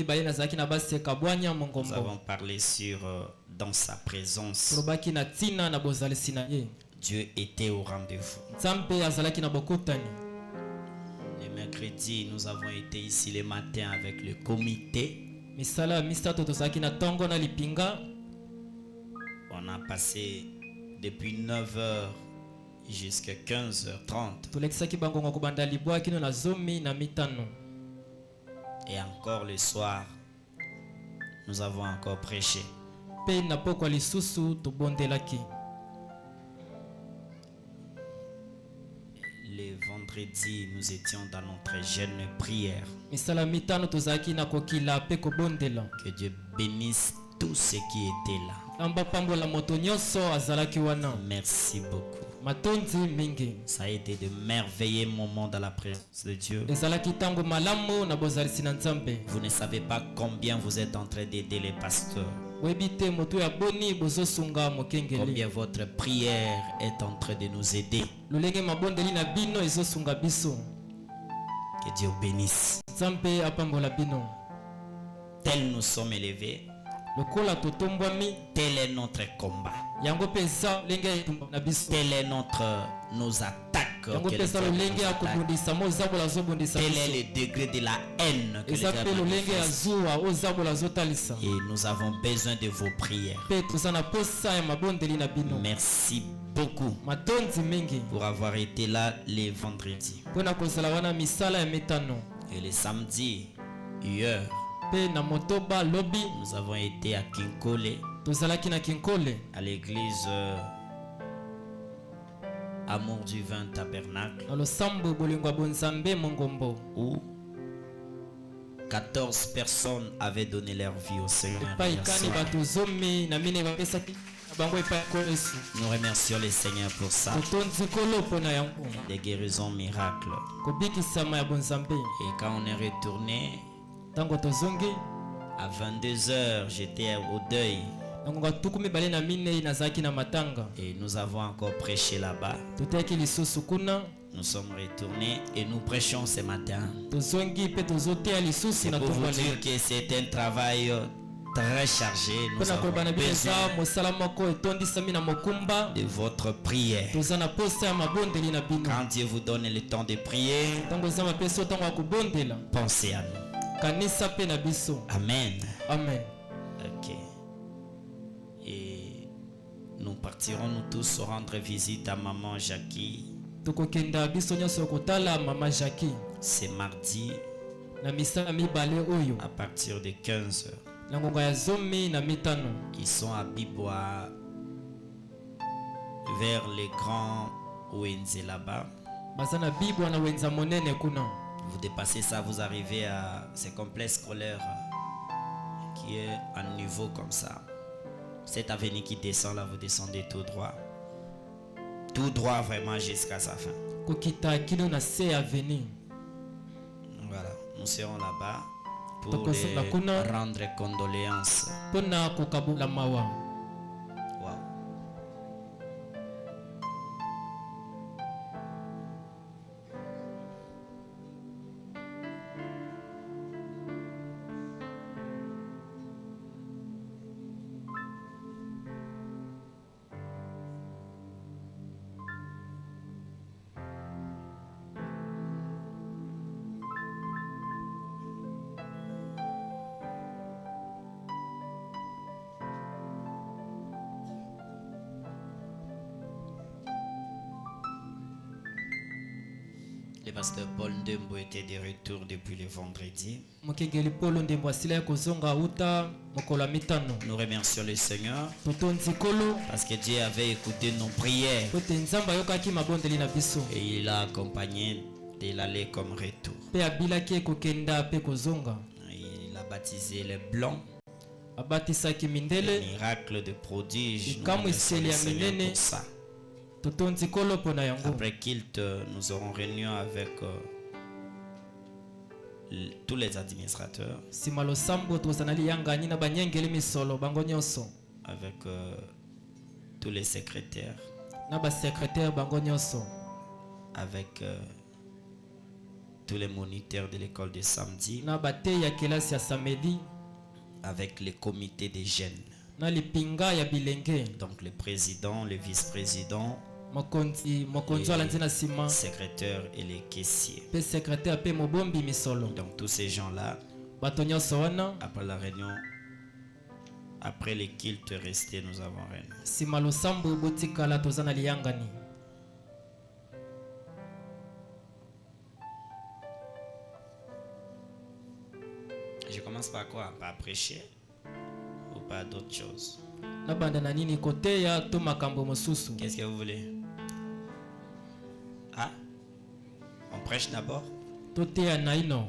Nous avons parlé sur dans sa présence. Dieu était au rendez-vous. Le mercredi, nous avons été ici le matin avec le comité. On a passé depuis 9h jusqu'à 15h30. Et encore le soir, nous avons encore prêché. Le vendredi, nous étions dans notre jeûne prière. Que Dieu bénisse tous ceux qui étaient là. Merci beaucoup. Ça a été de merveilleux moments dans la présence de Dieu. Vous ne savez pas combien vous êtes en train d'aider les pasteurs. Combien votre prière est en train de nous aider. Que Dieu bénisse. Tel nous sommes élevés, tel est notre combat. Tel est nos attaques. Tel est le degré de la haine que et nous avons besoin de vos prières. Merci beaucoup pour avoir été là les vendredis. Et les samedis, hier, nous avons été à Kinkole, à l'église Amour du Vin Tabernacle, où 14 personnes avaient donné leur vie au Seigneur. Nous remercions le Seigneur pour ça. Des guérisons miracles. Et quand on est retourné, à 22h, j'étais au deuil. Et nous avons encore prêché là-bas. Nous sommes retournés et nous prêchons ce matin. C'est pour vous dire que c'est un travail très chargé. Nous avons besoin de votre prière. Quand Dieu vous donne le temps de prier, pensez à nous. Amen. Amen. Ok. Et nous partirons nous tous rendre visite à maman Jackie. C'est mardi à partir de 15h. Ils sont à Bibois vers les grands Wenze là-bas. Vous dépassez ça, vous arrivez à ce complexe scolaire qui est à niveau comme ça. Cette avenue qui descend là, vous descendez tout droit. Tout droit vraiment jusqu'à sa fin. Voilà, nous serons là-bas pour les rendre condoléances. Wow. Le pasteur Paul Ndembo était de retour depuis le vendredi. Nous remercions le Seigneur parce que Dieu avait écouté nos prières et il a accompagné de l'aller comme retour. Il a baptisé les blancs, le miracle de prodige. Nous remercions le Seigneur pour ça. Après Kilt, nous aurons réunion avec tous les administrateurs, avec tous les secrétaires, avec tous les moniteurs de l'école de samedi, na bate ya kelasi ya samedi, avec les comités des jeunes. na lipinga ya bilenge, Donc le président, le vice-président, mokonzi ala nzina sima, secrétaire et les caissiers. pe secrétaire pe mobombi misolo. Donc tous ces gens-là, Bato nyonso wana, après la réunion, après les cultes restés, nous avons réunion. sima losambo botikala toza na liyangani. Je commence par quoi? Par prêcher ou par d'autres choses? Na banda na nini koteya to makambo mosusu? Qu'est-ce que vous voulez? Ah? On prêche d'abord? Toteya na ino.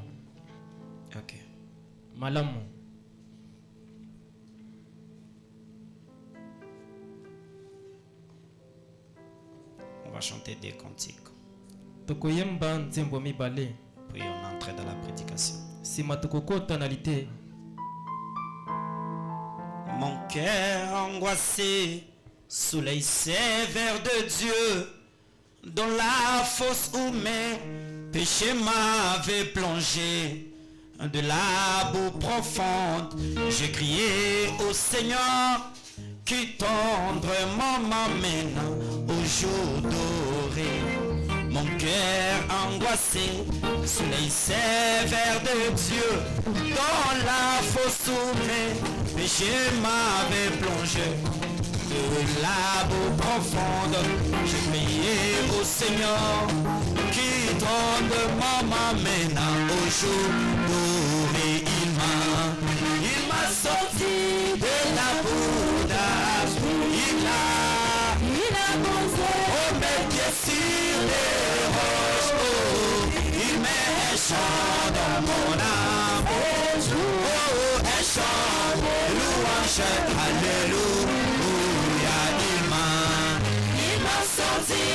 Ok. Malamu. On va chanter des cantiques. Tokoyemba nzembo mibale. Puis on entre dans la prédication. Sima tokokota na lite. Mon cœur angoissé sous les sévères de Dieu, dans la fosse où mes péchés m'avaient plongé, de la boue profonde, j'ai crié au Seigneur qui tendrement m'amène au jour doré. Mon cœur angoissé sous les sévères de Dieu, dans la fosse où mes péchés m'avaient plongé, de la boue profonde, j'ai prié au Seigneur qui tendrement m'amène au jour doré. Il m'a sorti de la boue d'âge, il a posé mes pieds sur les roches, il met un chant dans mon âme, un chant de louange, alléluia. Il m'a sorti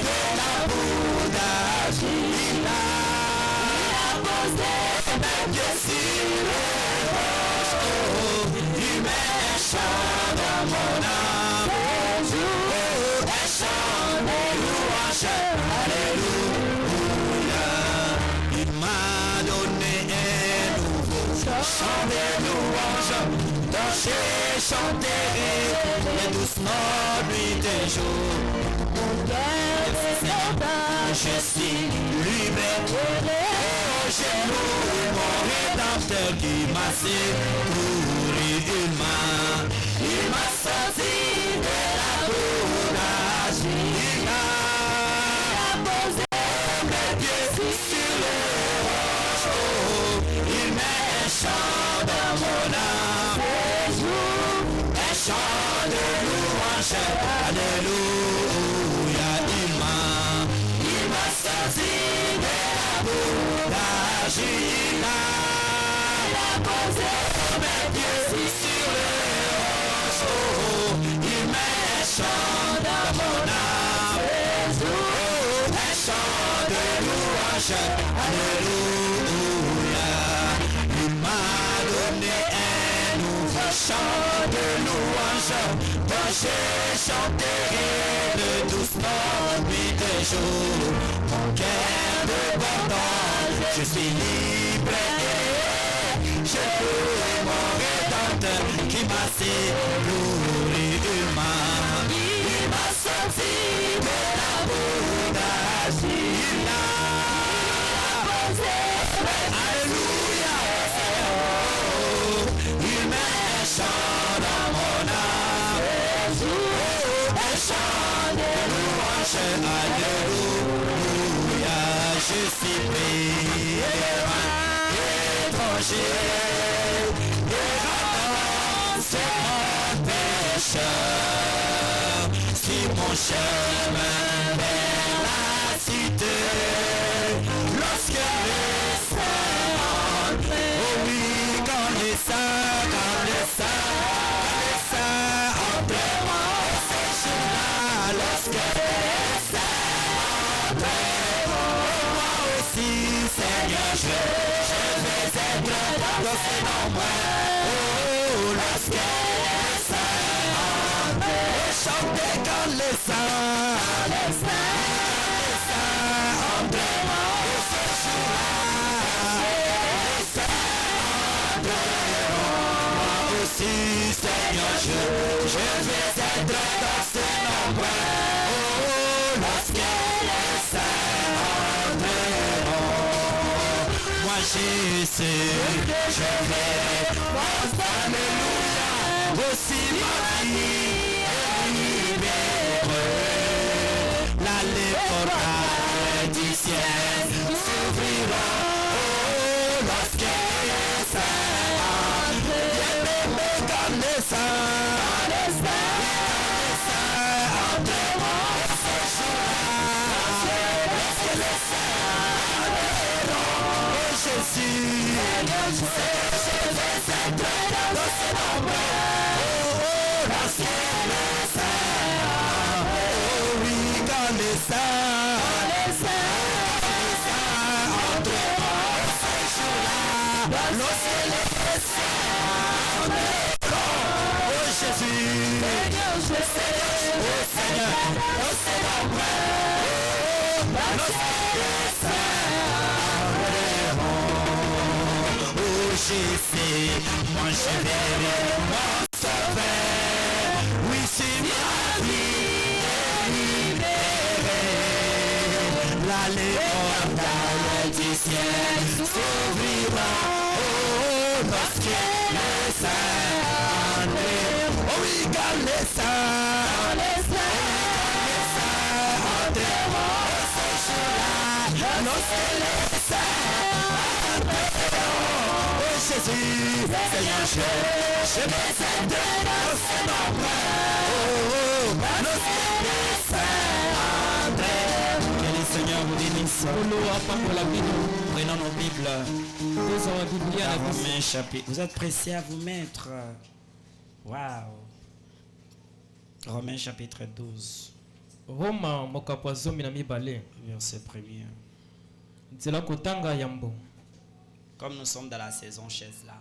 de la boue d'âge, il a posé mes pieds sur les roches, il met un chant dans mon âme, un chant de louange, alléluia. Il m'a donné un nouveau chant de louange, dont j'ai chanté les douces notes nuit et jour. Mon cœur est certain, je suis libéré. Oh, j'ai loué mon Rédempteur qui m'a secouru. Il m'a sorti de la boue d'âge, il a posé mes pieds sur les roches, il met un chant dans mon âme, un chant de louange, alléluia. Il m'a sorti de la boue d'âge, il a posé mes pieds sur les roches, il met un chant dans mon âme, un chant de louange, alléluia. Il m'a donné un nouveau chant de louange, dont j'ai chanté de douces notes nuit et jour. Mon cœur de bordage, je suis libre et j'ai loué mon Rédempteur qui m'a secouru. Il m'a sorti de la boue d'âge, il a posé, alléluia. Il met un chant dans mon âme, un chant de louange, alléluia. Je suis pris étranger, errant, c'est mon pécheur. Si mon chemin vers la cité, lorsque les saints entrent, oh oui, quand les saints entreront, ces jours-là, lorsque les saints entreront, moi aussi, Seigneur, je vais être dans ces nombres. Oh, lorsque les saints entreront, chantez quand les saints entreront, ce jour-là, Jésus, Seigneur, je vais être dans ce nombre. Oh, lorsque les saints entreront. Moi, Jésus, je vais. Alléluia. Aussi ma vie est libérée. Là, les portails du ciel s'ouvriront. Oh, lorsque les saints entreront. Quand les saints entreront. Lorsque les saints entreront. Oh, Jésus, je vais être dans ce nombre. Moi je verrai mon sauveur. Oui, c'est ma vie libérée. Là les portails du ciel s'ouvriront. Oh, parce que les saints entreront. Oh oui, quand les saints entreront ce jour-là. Lorsque les saints entreront. Jésus, Seigneur, je vais être dans ce nombre. Oh, nos saints entreront. Que le Seigneur vous bénisse. Prenons nos Bibles. Romains chapitre. Vous êtes pressés à vous mettre. Waouh. Romains chapitre 12. Roma mokapo zomi na mibale. Verset 1er. Nzela kotanga yambo. Comme nous sommes dans la saison chaise là,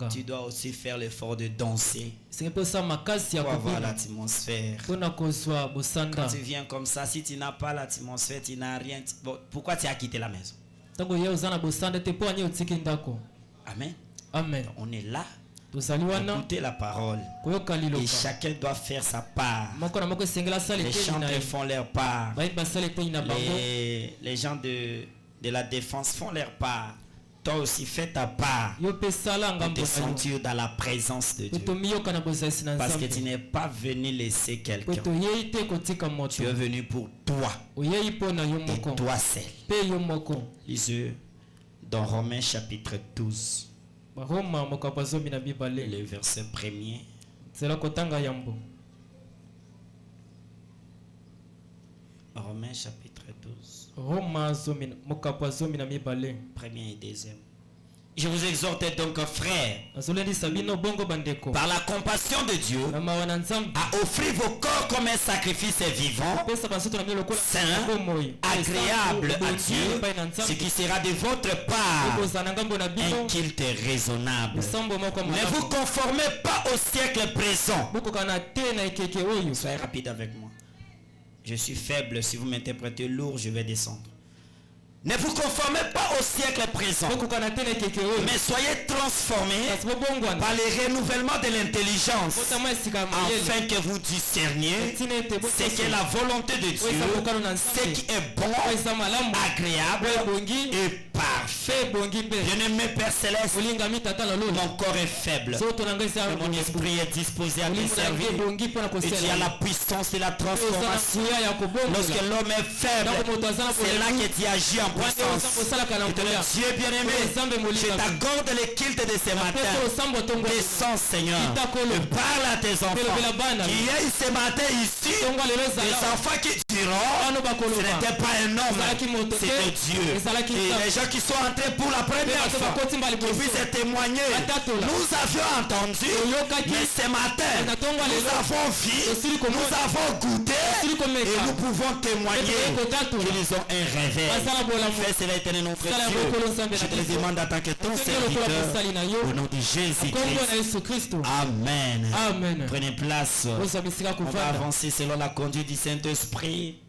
tu dois aussi faire l'effort de danser pour avoir l'atmosphère. Quand tu viens comme ça, si tu n'as pas l'atmosphère, tu n'as rien. Bon, pourquoi tu as quitté la maison? Amen. Amen. On est là. Écoutez la parole. Et chacun doit faire sa part. Les chanteurs font leur part. Les gens de la défense font leur part. Toi aussi fais ta part de te sentir dans la présence de Dieu. Parce que tu n'es pas venu laisser quelqu'un. Tu es venu pour toi. Et toi seul. Lisez dans Romains chapitre 12. Le verset 1er. Romains chapitre 12. Premier et deuxième. Je vous exhorte donc, frères, par la compassion de Dieu, à offrir vos corps comme un sacrifice vivant, saint, agréable à Dieu, ce qui sera de votre part un culte raisonnable. Ne vous conformez pas au siècle présent. Soyez rapide avec moi. Je suis faible, si vous m'interprétez lourd, je vais descendre. Ne vous conformez pas au siècle présent, mais soyez transformés par le renouvellement de l'intelligence, afin que vous discerniez ce qu'est la volonté de Dieu, ce qui est bon, agréable et parfait. Bien-aimé Père Céleste, mon corps est faible, mais mon esprit est disposé à te servir. Et tu as la puissance de la transformation. Lorsque l'homme est faible, c'est là que tu agis en puissance. Dieu bien-aimé, je t'accorde le culte de ce matin. Descends, Seigneur, et parle à tes enfants qui est ce matin ici. Les enfants qui diront, ce n'était pas un homme, c'était Dieu. Et les gens qui sont entrés pour la première fois, qui puissent témoigner, nous avions entendu, mais ce matin, nous avons vu, nous avons goûté, et nous pouvons témoigner qu'ils ont un réveil. Fais cela, éternel notre Dieu. Je te le demande en tant que ton serviteur, au nom de Jésus-Christ. Amen. Amen. Prenez place. On va avancer selon la conduite du Saint-Esprit.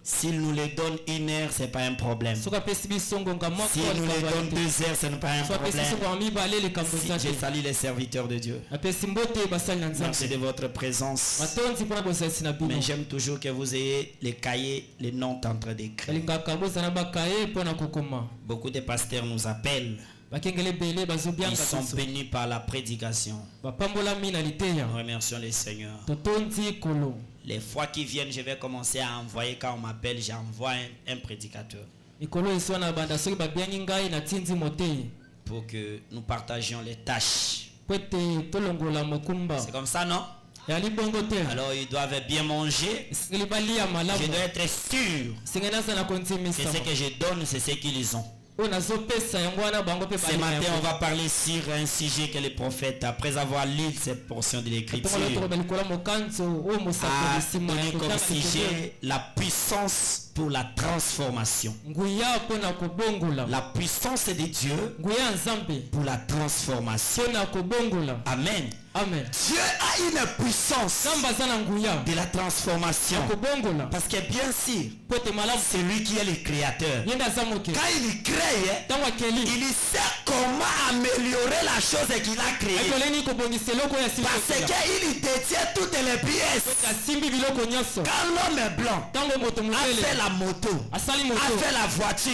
S'il nous les donne 1 heure, c'est pas un problème. soki apesi biso ngonga moko S'il nous les donne 2 heures, ce n'est pas un soki apesi biso problème. ngonga mibale likambo Si eza je te salue les serviteurs de Dieu. apesi mbote basali na Merci de nzambe votre présence. batonzi mpona bosalisi na bino Mais j'aime toujours que vous ayez les cahiers, les noms en train d'écrire. balingaka bozala na bakaye mpona kokoma Beaucoup de pasteurs nous appellent. bakengele ebele Ils bazobianga sont biso bénis par la prédication. bapambolami na liteya Nous remercions le Seigneur. totondi kolo Les fois qui viennent, je vais commencer à envoyer, quand on m'appelle, j'envoie un prédicateur mikolo esi wana banda soki babiangi ngai natindi motei pour que nous partagions les tâches. po ete tolongola mokumba C'est comme ça, non? yali bongo te Alors ils doivent bien manger. esengeli balia malamu Je dois être sûr esengeli aza na que kondimisa ce que je donne, c'est ce qu'ils ont. oyo nazopesa yango wana bango mpe Ce matin, on va parler sur un sujet que le prophète, après avoir lu cette portion de l'écriture, tokoloba likolo ya mokanzo oyo mosakoli a nsima ya donné comme kotanga likolo sujet la puissance pour la transformation. nguya mpona kobongola La puissance de Dieu nguya ya nzambe pour la transformation. mpona kobongola Amen. amen Dieu a une puissance nzambe aza na nguya de la transformation. kobongola Parce que bien sûr, po ete malamu c'est lui qui est le créateur. ye nde aza moke Quand il crée, ntango akeli il sait comment améliorer la chose qu'il a créée. akoleni kobongisa eloko oyo asili Parce qu'il détient toutes les pièces. asimbi biloko nyonso Quand l'homme est blanc, ntango moto a fait mondele la moto, asali a moto fait la voiture,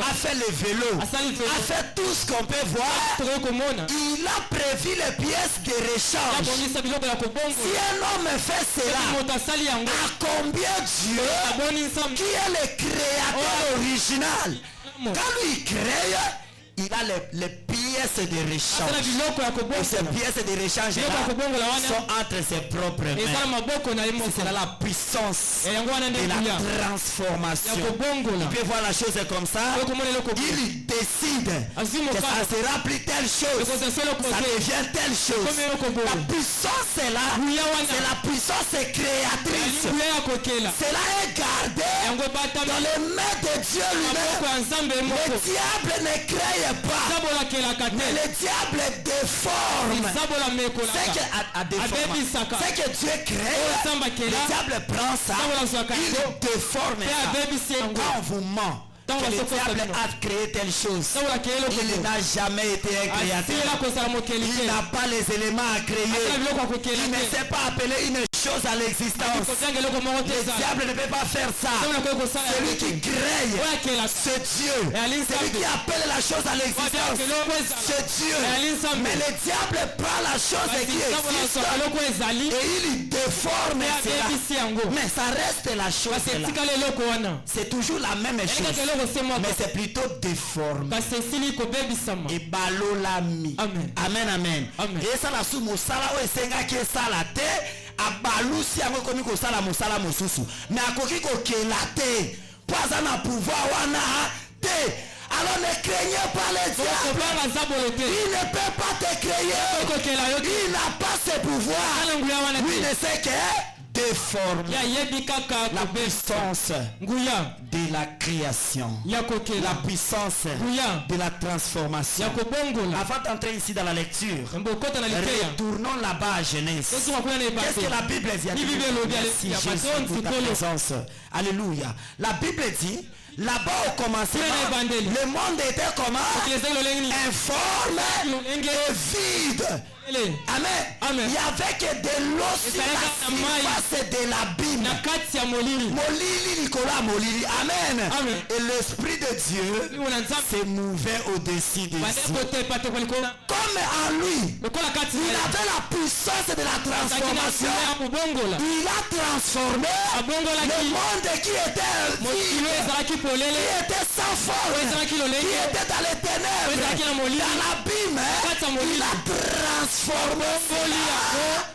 a fait le vélo, asali a velo fait tout ce qu'on peut voir, tokoki komona il a prévu les pièces de rechange. abongisa biloko ya Si kobongola un homme fait cela, moto asali yango à combien Dieu, aboni nzambe qui est le créateur original, quand lui crée, il a les pièces de asala rechange. biloko ya Et ces kobongola pièces de rechange biloko ya kobongola là wana sont entre ses propres eza na mains. maboko na ye moko C'est la puissance yango wana nde de la nguya ya transformation. kobongola Tu peux voir la chose comme ça. okomona eloko Il décide azwi que ça mokano sera plus telle chose. ekozasi eloko Ça te devient telle chose. komi eloko La boye puissance est là. nguya C'est wana la puissance yali créatrice. nguya ya kokela Cela est gardé yango dans ebatami les mains de Dieu maboko lui-même. ya nzambe ye Le moko diable ne crée pas. nzambe olakelaka Mais te le diable déforme. nzambe C'est olamekolaka que, à déformer. abebisaka C'est que Dieu crée. oyo nzambe Le akela diable prend ça. nzambe olazwaka Il yango déforme mpe ça. abebisi yango Quand on vous ment Tant que on le va se diable faire a créé telle chose, nzambe olakela eloko il boye n'a jamais été un créateur. asila kozala mokeli Il te n'a pas les éléments à asala créer. biloko ya kokela Il ne te sait pas appeler une chose à l'existence. kotianga eloko moko te Le ezala diable ne peut pas faire ça. nzambe nakoki kosala Celui yango qui te crée, oyo akela c'est Dieu. Celui qui appelle la chose à l'existence, eloko ezala c'est Dieu. eyali nzambe Mais le diable prend la chose kasi qui nzambe existe nazwaka eloko ezali et il déforme mpe cela. abebisi yango Mais ça reste la chose kasi là. etikala eloko wana C'est toujours la même eyali chose. kaka eloko se moko Mais c'est plutôt déformé. kasi esili kobebisama Et balolami. Amen. Amen, amen. Amen. Et ça la sous mosala o esengaki esala te abalusi yango ekomi kosala mosala mosusu mais akoki kokela te po aza na pouvoir wana te. Alors ne craignez pas le diable. kobanga nzambolo te Il ne peut pas te créer. kokela yo te Il n'a pas ce pouvoir. ala nguya wana Oui, ne te sait que déformer ya yebi kaka la kobebisa puissance nguya de la création. ya La kokela puissance nguya de la transformation. ya kobongola Avant d'entrer ici dans la lecture, mbokota na liteya retournons là-bas à Genèse. tosunga kuna na Qu'est-ce que ebate la Bible dit? Ni Bible elobi, Merci ya Jésus batonzi pour ta kolo. présence. Alléluia. La Bible dit, là-bas au commencement, Kuna na ebandeli. le monde était comment? okilezaki lolenge nini Informe lolenge et vide. ele Amen. Amen. Il y avait que de l'eau sur la Ezalaka na mai. surface de l'abîme. na kati ya molili Molili Nicolas Molili. Amen. Amen. Et l'Esprit de Dieu limona nzambe se mouvait au-dessus des bande eaux. kotepa te kolikona Comme en lui, lokola kati il na ye avait la puissance de la azalaki na transformation. nsima ya kobongola Il a transformé le abongolaki monde qui était mokili oyo vide, ezalaki polele qui était sans oyo forme, ezalaki qui lolenge était dans les ténèbres, oyo ezalaki na molili dans l'abîme. kati ya molili Il a transformé Foli yango.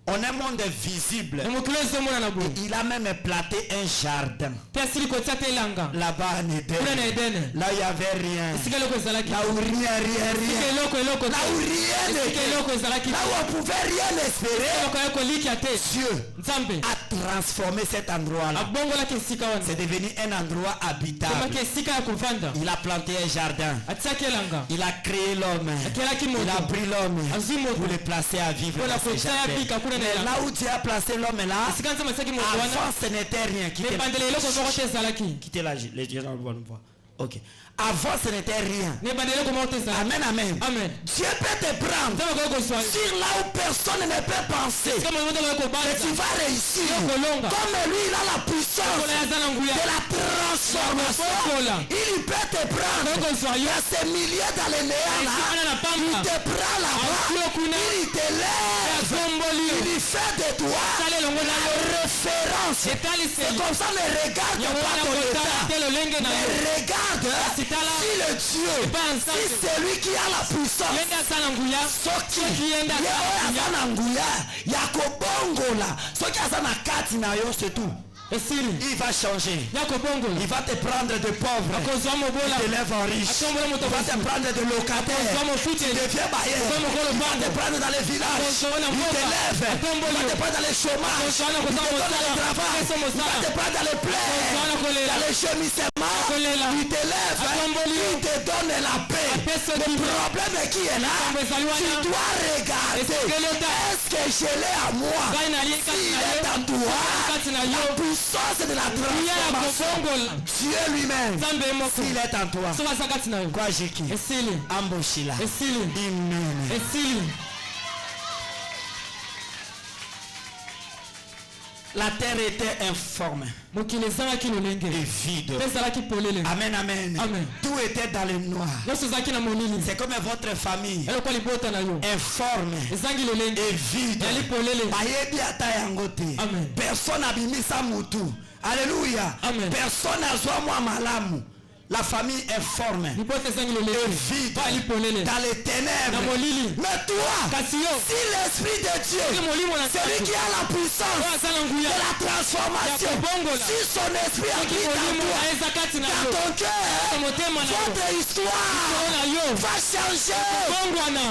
On est un monde visible. na mokili oyo ezomona na boye Il a même planté un jardin mpe asili kotia te elanga là-bas en kuna na Éden. edene Là où il n'y avait rien. esika eloko ezalaki Là où rien. esika eloko Là où te rien esika n'était. eloko ezalaki Là où on ne pouvait rien espérer. eloko ya kolikia te Dieu nzambe a transformé cet endroit-là. abongolaki esika wana C'est devenu un endroit habitable. emaki esika ya kovanda Il a planté un jardin. atiaki elanga Il a créé l'homme. akelaki Il a moto pris l'homme azwi moto pour le placer à vivre mpona dans ce kotia ya jardin. bika kuna na Mais elanga. là où Dieu a placé l'homme là, Esika nzambe atiaki moto wana avant ce n'était rien. ebandela eloko moko te ezalaki. Quittez là, les gens vont nous voir. Ok. Avant ce n'était rien. Nebandela eloko moko te ezalaki. Amen, amen. Amen. Dieu peut te prendre Nzambe akoki kozwa yo. sur là où personne ne peut penser. Esika moto moto akoki Et kobanza. tu vas réussir. Kolonga. Comme lui, il a la puissance Kola yaza na nguya. de la transformation. Kola. Il peut te prendre. Akoki kozwa Il y yo. a ces milliers dans les néants là. Esika na Il pamba. te prend là-bas. Akuyo kuna. Il te lève. Asomboli yo. Il fait de toi Sala elongo na yo. la référence. C'est Etaliseli. comme ça, ne regarde Yango pas wana ton kotala état. te lolenge na Mais yo. regarde Sitala. si le Dieu, si c'est lui qui a la puissance. Yende asala nguya. Soki Soki yende ye asala oyo nguya. aza na nguya ya kobongola soki aza na kati na yo c'est tout. Esili. Il va changer. Ya kobongola. Il va te prendre de pauvre. Akozwa mobola. Il te lève en riche. Atombola moto Il va te basi. prendre de locataire. Akozwa Tu mofuteli. deviens bailleur. Akozwa mokolo Il va te bango. prendre dans les villages. Akozwa na Il te mboka. lève. Il Atomboli va yo. te prendre dans les chômages. Akozwa na Il te kozala donne le mosala. travail. Apeso Il va mosala. te prendre dans les plaies. Akozwa na kolela. Dans les gémissements. Kolela. Il te lève. Atomboli yo. Il te donne la paix. Apeso Le kibe. problème qui est là, Makambo ezali tu wana. dois regarder. Est-ce que je l'ai à moi? Ngai nalie kati S'il na est yo. en toi, Kati na la yo. puissance de la Nguya ya transformation, kobongola. Dieu lui-même, Nzambe moko. s'il est en toi, Soki aza kati na yo. quoi j'ai qui? Esili. Amboshila. Esili. Amen. Esili. La terre était informe Mokili ezalaki lolenge. et vide. Mpe ezalaki polele. Amen, amen. Amen. Tout était dans le noir. Nyonso ezalaki na molili. C'est comme votre famille, eloko libota na yo. informe Ezangi lolenge. et vide. Yali polele. Bayebi ata yango te. Amen. Personne abimisa mutu. Alléluia. Amen. Personne azwa mwa malamu. La famille informe Libota ezangi et lolenge. vide Bali polele. dans les Na ténèbres. molili. Mais toi, Kasi yo. si l'esprit de Soki Dieu, molimo na celui qui a la puissance oyo aza na nguya. de la transformation, Ya kobongola. si son esprit Soki habite en molimo toi, na eza kati na dans yo. ton cœur, Na motema na yo. votre histoire na yo. va changer. Bongwana.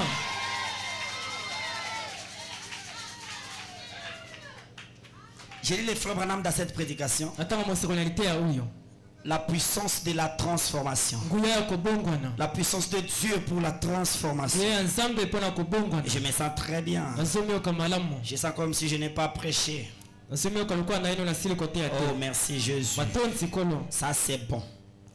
J'ai dit les frères Branham dans cette prédication, Atanga mosekonalite ya oyo. la puissance de la transformation. Nguya ya kobongwana. La puissance de Dieu pour la transformation. Nguya ya Nzambe mpona kobongwana. Et je me sens très bien. Nazomiyoka malamu. Je sens comme si je n'ai pas prêché. Nazomiyoka lokola na ino na sili kote ya Oh, te. merci Jésus. Matonzi kolo. Ça c'est bon.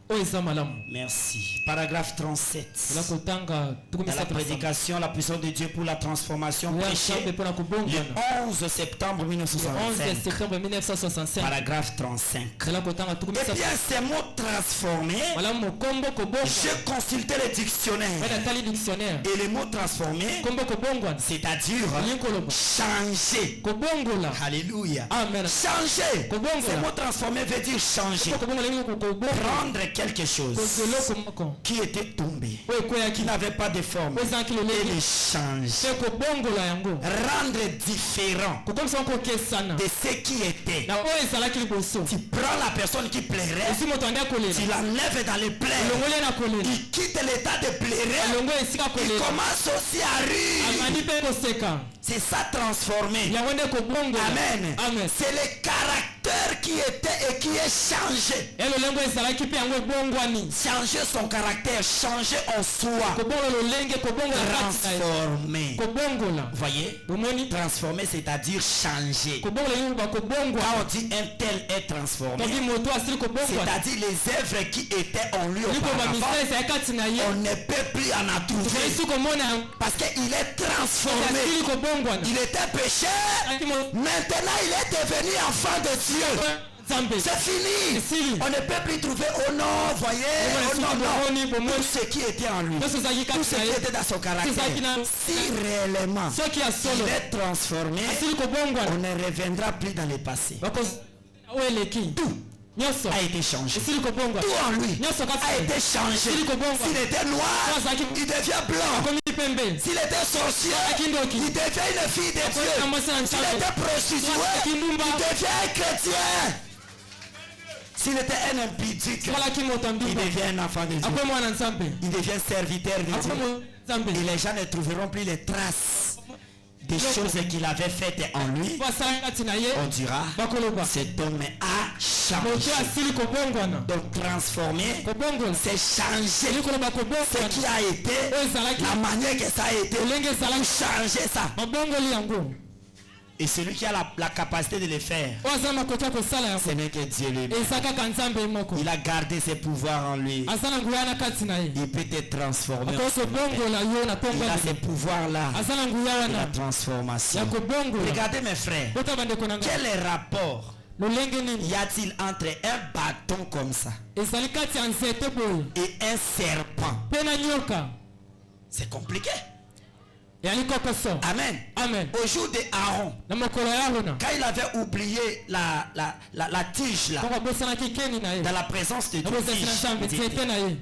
Oyo eza malamu. Merci. Paragraphe 37. Ela kotanga Dans la prédication, la puissance de Dieu pour la transformation Nguya ya prêchée Nzambe mpona kobongwana. le 11 septembre 11 1965. septembre 1965. Paragraphe 35. Ela kotanga Eh bien, ces mots transformés, malamu mokombo kobongwana. j'ai consulté le dictionnaire. Bana tali dictionnaire. Et les mots transformés, Kombo kobongwana. c'est-à-dire Linkoloba. changer. Kobongola. Alléluia. Amen. Changer. Kobongola. Ces mots transformés veut dire changer. Kobongola lingo kobongola. Prendre quelque chose Kozeloko moko. qui était tombé, Oyo koya qui ki. n'avait pas de forme, Ozanki et lolenge. le changer. Se kobongola yango. Rendre différent Kokomisa kokesana. de ce qui était. Na oyo ezalaki liboso. Tu prends la personne qui plairait, Esi moto ande kolela. tu l'enlèves dans les plaies, Elongoli na kolela. il quitte l'état de plairait, Elongo esika il kolela. commence aussi à rire. Amani pe koseka. C'est ça transformé. Yango nde kobongola. Amen. Amen. C'est le caractère qui était et qui est changé. Elolengo ezalaki pe yango ebongwani. Changer son caractère, changer en soi. Kobongola lolenge kobongola kati na ye. Transformé. Kobongola. Voyez? Bomoni. Transformé, c'est-à-dire changer. Kobongola yango ba Quand kobongwa. on dit un tel est transformé, Toki moto asili kobongwa. c'est-à-dire les œuvres qui étaient en lui Liko ba auparavant, misala ezali kati na ye. on ne peut plus en trouver. Esi komona yango. Parce qu'il est transformé. Asili kobongwana. Il était péché. Aki mo- Maintenant, il est devenu enfant de Dieu. Nzambe. C'est fini. Esili. On ne peut plus trouver oh non, voyez, oh non, non. Tout ce qui était en lui, Nyonso ezalaki tout kati ce na qui ye. était dans son caractère, Ezalaki na- si réellement Soki ya solo. il est transformé, Asili kobongwana. on ne reviendra plus dans le passé. Bakoz- oyo eleki. Tout Nyonso. a été changé. Esili kobongwa. Tout en lui Nyonso kati a na ye. été changé. Esili kobongwa. S'il était noir, Azalaki il devient blanc. akomi pembe. S'il était sorcier, Akindoki. il devient une fille de Akomi Dieu. mwasi na S'il nzambe. était prostitué, Akindumba. il devient un chrétien. S'il était un impudique, Sokalaki moto il ndumba. devient un enfant de Dieu. Akomi mwana nzambe. Il devient serviteur de Dieu. Akomi nzambe. Et les gens ne trouveront plus les traces des choses qu'il avait faites en lui. Po asalaki kati na ye. On dira, Bakoloba. cet homme a Moto changé. asili kobongwana. Donc transformé, Kobongola. c'est changer. Likoloba Ce kobongwana. qui a été, Oyo ezalaki. la manière que ça a été, Lolenge ezalaki. changer ça. Babongoli yango. Et celui qui a la capacité de le faire, ce n'est que Dieu lui-même. Il a gardé ses pouvoirs en lui. Il peut te transformer. Il a ces pouvoirs-là. La transformation. Regardez mes frères. Quel est le rapport y a-t-il entre un bâton comme ça et un serpent? C'est compliqué. Amen. Amen. Au jour de Aaron, quand il avait oublié la tige là, dans la présence de Dieu,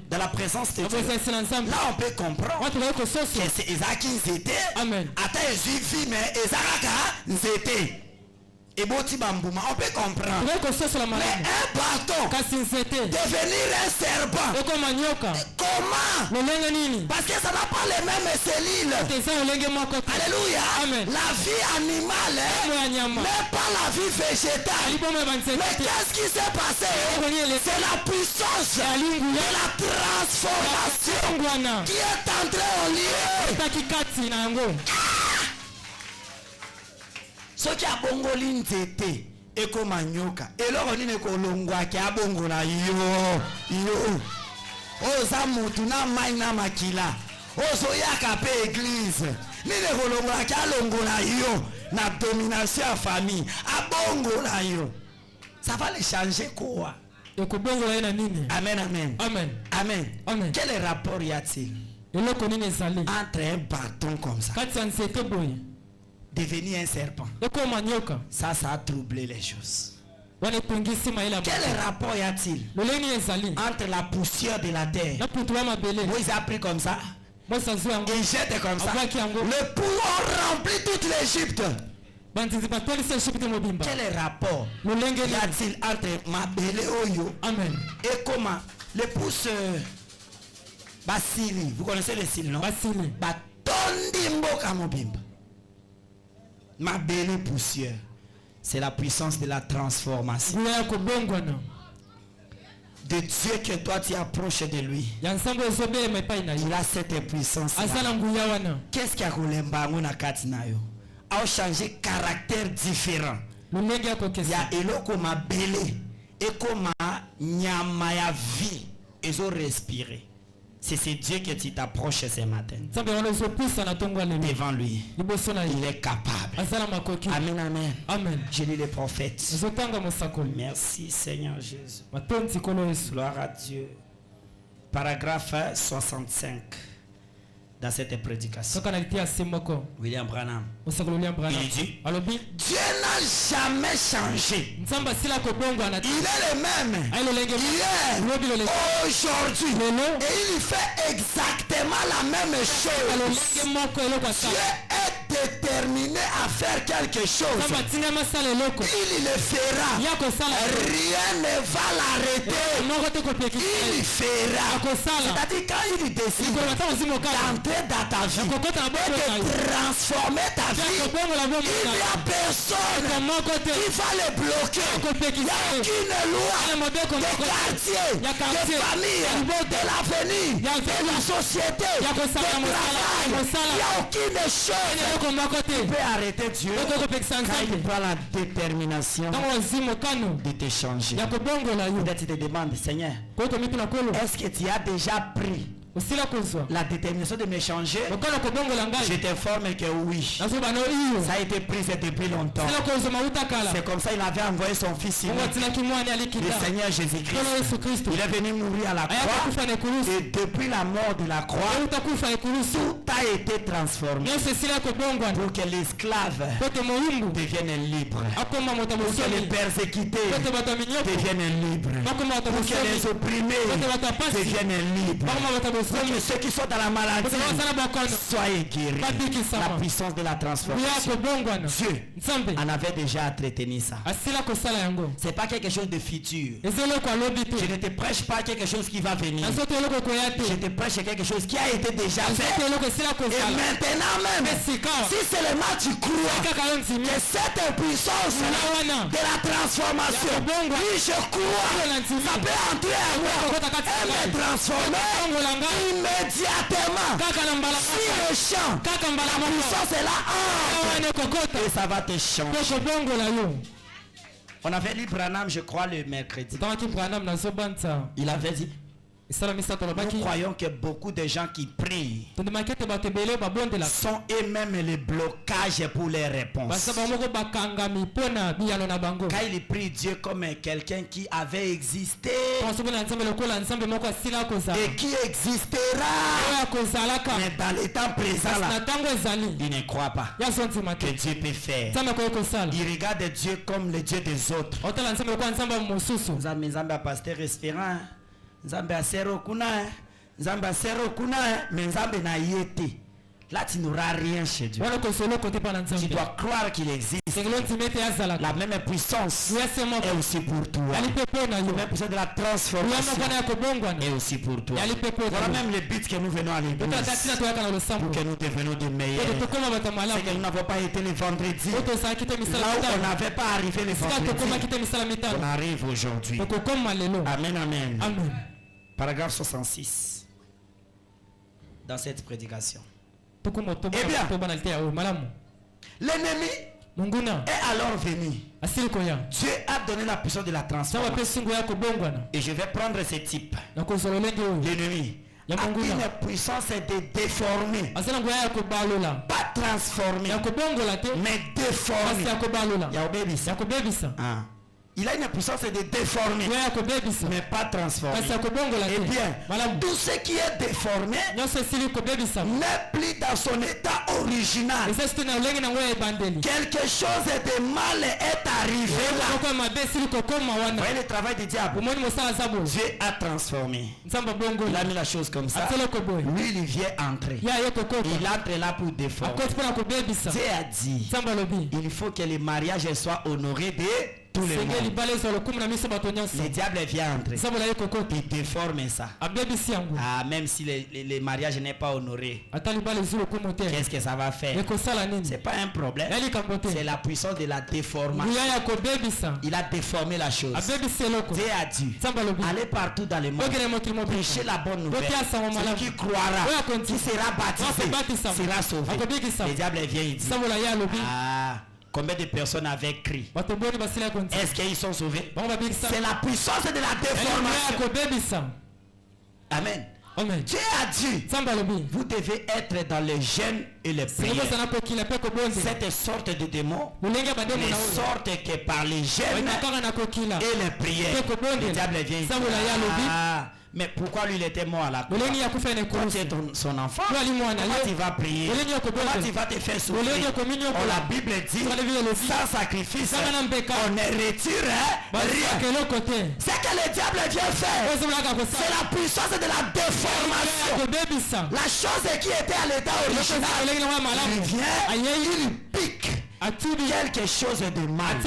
dans la présence de Dieu, là on peut comprendre que c'est Isaac qui était. Attends, Jésus, mais Isaac était. Et on peut comprendre. Mais un bâton devenir un serpent. Comment? Parce que ça n'a pas les mêmes cellules. Alléluia. La vie animale n'est pas la vie végétale. Mais qu'est-ce qui s'est passé? C'est la puissance de la transformation qui est entrée en lieu. Ce qui a bongoli nzete eko manyoka eloko nini kolongwa ki abongola yo oza mutu na mai na makila ozoyaka pe église nini kolongwa ki alongola yo na domination ya famille abongola yo. Ça va le changer quoi? Amen, amen. Amen. Amen. Amen. Quel rapport y a-t-il entre un bâton comme ça devenir un serpent? Ça a troublé les choses. Quel rapport y a-t-il entre la poussière de la terre? Moïse a pris comme ça. Il jette comme ça. Le pouvoir remplit toute l'Égypte. Quel rapport y a-t-il entre Mabele Oyo et comment le pouce Basili? Vous connaissez le style, non? Basili. Batondimbo Kamobimba. Ma belle poussière, c'est la puissance de la transformation. De Dieu que toi tu approches de lui. Il a cette puissance. Qu'est-ce qui a roulé na katinayo? A changé caractère différent. Il y a eloko ma belle et comme nyama ya vie et zo respirer. C'est Dieu que tu t'approches ce matin. Devant lui. Il est capable. Amen, amen. Amen. Je lis les prophètes. Merci Seigneur Jésus. Gloire à Dieu. Paragraphe 65. Dans cette prédication. William Branham. Il dit, Dieu n'a jamais changé. Il est le même hier, aujourd'hui, et il fait exactement la même chose. Dieu est déterminé à faire quelque chose. Il le fera. Rien ne va l'arrêter. Il fera. C'est-à-dire quand il décide d'entrer dans ta vie et de transformer ta vie, il n'y a personne qui va le bloquer. Il n'y a aucune loi de quartier, de famille, de l'avenir, de la société, de travail. Il n'y a aucune chose qui peut arrêter Dieu quand il prend la détermination de te changer. Peut-être tu te demandes, Seigneur, est-ce que tu as déjà pris la détermination de me changer? Je t'informe que oui. Ça a été pris depuis longtemps. C'est comme ça il avait envoyé son fils le Seigneur Jésus-Christ. Il est venu mourir à la croix. Et depuis la mort de la croix, tout a été transformé pour que l'esclave devienne libre, pour que les persécutés deviennent libres, pour que les opprimés deviennent libres, pour que ceux qui sont dans la maladie soient guéris. La puissance de la transformation. Dieu en avait déjà entretenu ça. C'est pas quelque chose de futur. Je ne te prêche pas quelque chose qui va venir. Je te prêche quelque chose qui a été déjà fait. Et maintenant même, si seulement tu crois que cette puissance de la transformation, oui je crois, ça peut entrer en moi et me transformer immédiatement, sur le champ, la puissance est là, et ça va te changer. On avait lu Branham, je crois, le mercredi. Il avait dit, nous croyons que beaucoup de gens qui prient sont eux-mêmes les blocages pour les réponses. Quand il prie Dieu comme quelqu'un qui avait existé et qui existera, mais dans les temps présents là, il ne croit pas que Dieu peut faire. Il regarde Dieu comme le Dieu des autres. Pasteur espérant, Nzambe asero kuna, Nzambe asero kuna, mais Nzambe na yete. Là tu n'auras rien chez Dieu. Tu dois croire qu'il existe. La même puissance est aussi pour toi. La même puissance de la transformation est aussi pour toi. Voilà même le but que nous venons à l'église. Pour que nous devenions de meilleurs. C'est que nous n'avons pas été le vendredi. Là où on n'avait pas arrivé le vendredi, on arrive aujourd'hui. Amen, amen. Paragraphe 66. Dans cette prédication. Eh bien, l'ennemi est alors venu. Dieu a donné la puissance de la transformation. Et je vais prendre ce type. L'ennemi a une puissance de déformer. Pas transformer, mais déformer. Il a une puissance de déformer, mais pas transformer. Eh bien, tout ce qui est déformé n'est plus dans son état original. Quelque chose de mal est arrivé là. Vous voyez le travail du diable. Dieu a transformé. Il a mis la chose comme ça. Lui, il vient entrer. Il entre là pour déformer. Dieu a dit, il faut que le mariage soit honoré de tout le monde. Le diable vient entrer. Il déforme ça. Ah, même si le mariage n'est pas honoré, qu'est-ce que ça va faire? C'est pas un problème. C'est la puissance de la déformation. Il a déformé la chose. Dieu a dit, allez partout dans le monde, prêchez la bonne nouvelle. Celui qui croira, qui sera baptisé, sera sauvé. Le diable vient, il dit, ah, combien de personnes avaient crié? Est-ce qu'ils sont sauvés? C'est la puissance de la déformation. Amen. Dieu a dit, vous devez être dans le jeûne et le prière. Cette sorte de démon ne sortent que par les jeûnes et les prières. Le diable vient. Mais pourquoi lui il était mort à la croix? Quand tu es son enfant, comment tu vas prier? Comment tu vas te faire souffrir? Oh, la Bible dit, sans sacrifice, on ne retire rien. C'est que le diable vient faire. C'est la puissance de la déformation. La chose qui était à l'état original, il vient, il pique quelque chose de mal. Il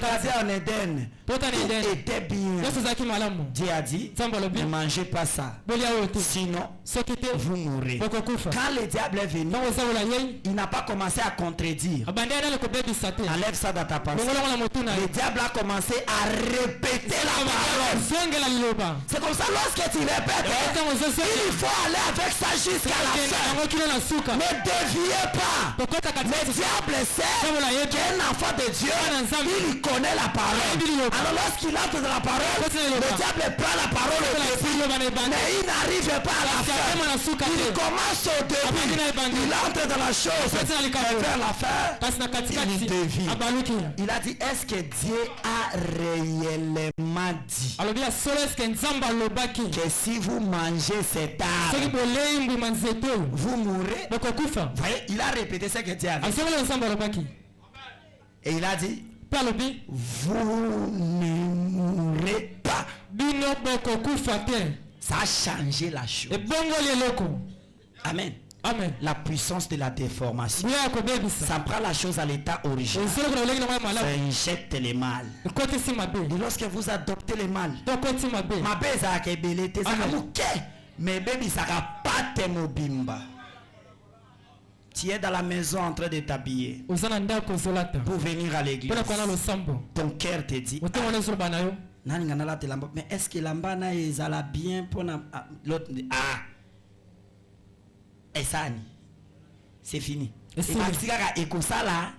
a dit en Éden, tout était bien. Dieu a dit, ne mangez pas ça, sinon vous mourrez. Quand le diable est venu, il n'a pas commencé à contredire. Enlève ça dans ta pensée. Le diable a commencé à répéter la parole. C'est comme ça, lorsque tu répètes, il faut aller avec ça jusqu'à la fin. Ne déviez pas. Le diable sait qu'un enfant de Dieu, il connaît la parole. Alors lorsqu'il entre dans la parole, le diable prend la parole au début, mais il n'arrive pas à la fin. Il commence au début, il entre dans la chose, et vers la fin, il dévie. Il a dit, est-ce que Dieu a réellement dit que si vous mangez cet arbre, vous mourrez? Voyez, il a répété ce que Dieu a dit. Et il a dit, vous ne mourrez pas. Ça a changé la chose. Amen. Amen. La puissance de la déformation. Ça prend la chose à l'état original. Ça injecte le mal. Et lorsque vous adoptez le mal, mais baby ça va pas te mobimba. Tu es dans la maison en train de t'habiller pour venir à l'église. Ton cœur te dit, mais est-ce que l'ambana est bien pour l'autre? Ah, Et ça, c'est fini. Et Et c'est parce que ça là,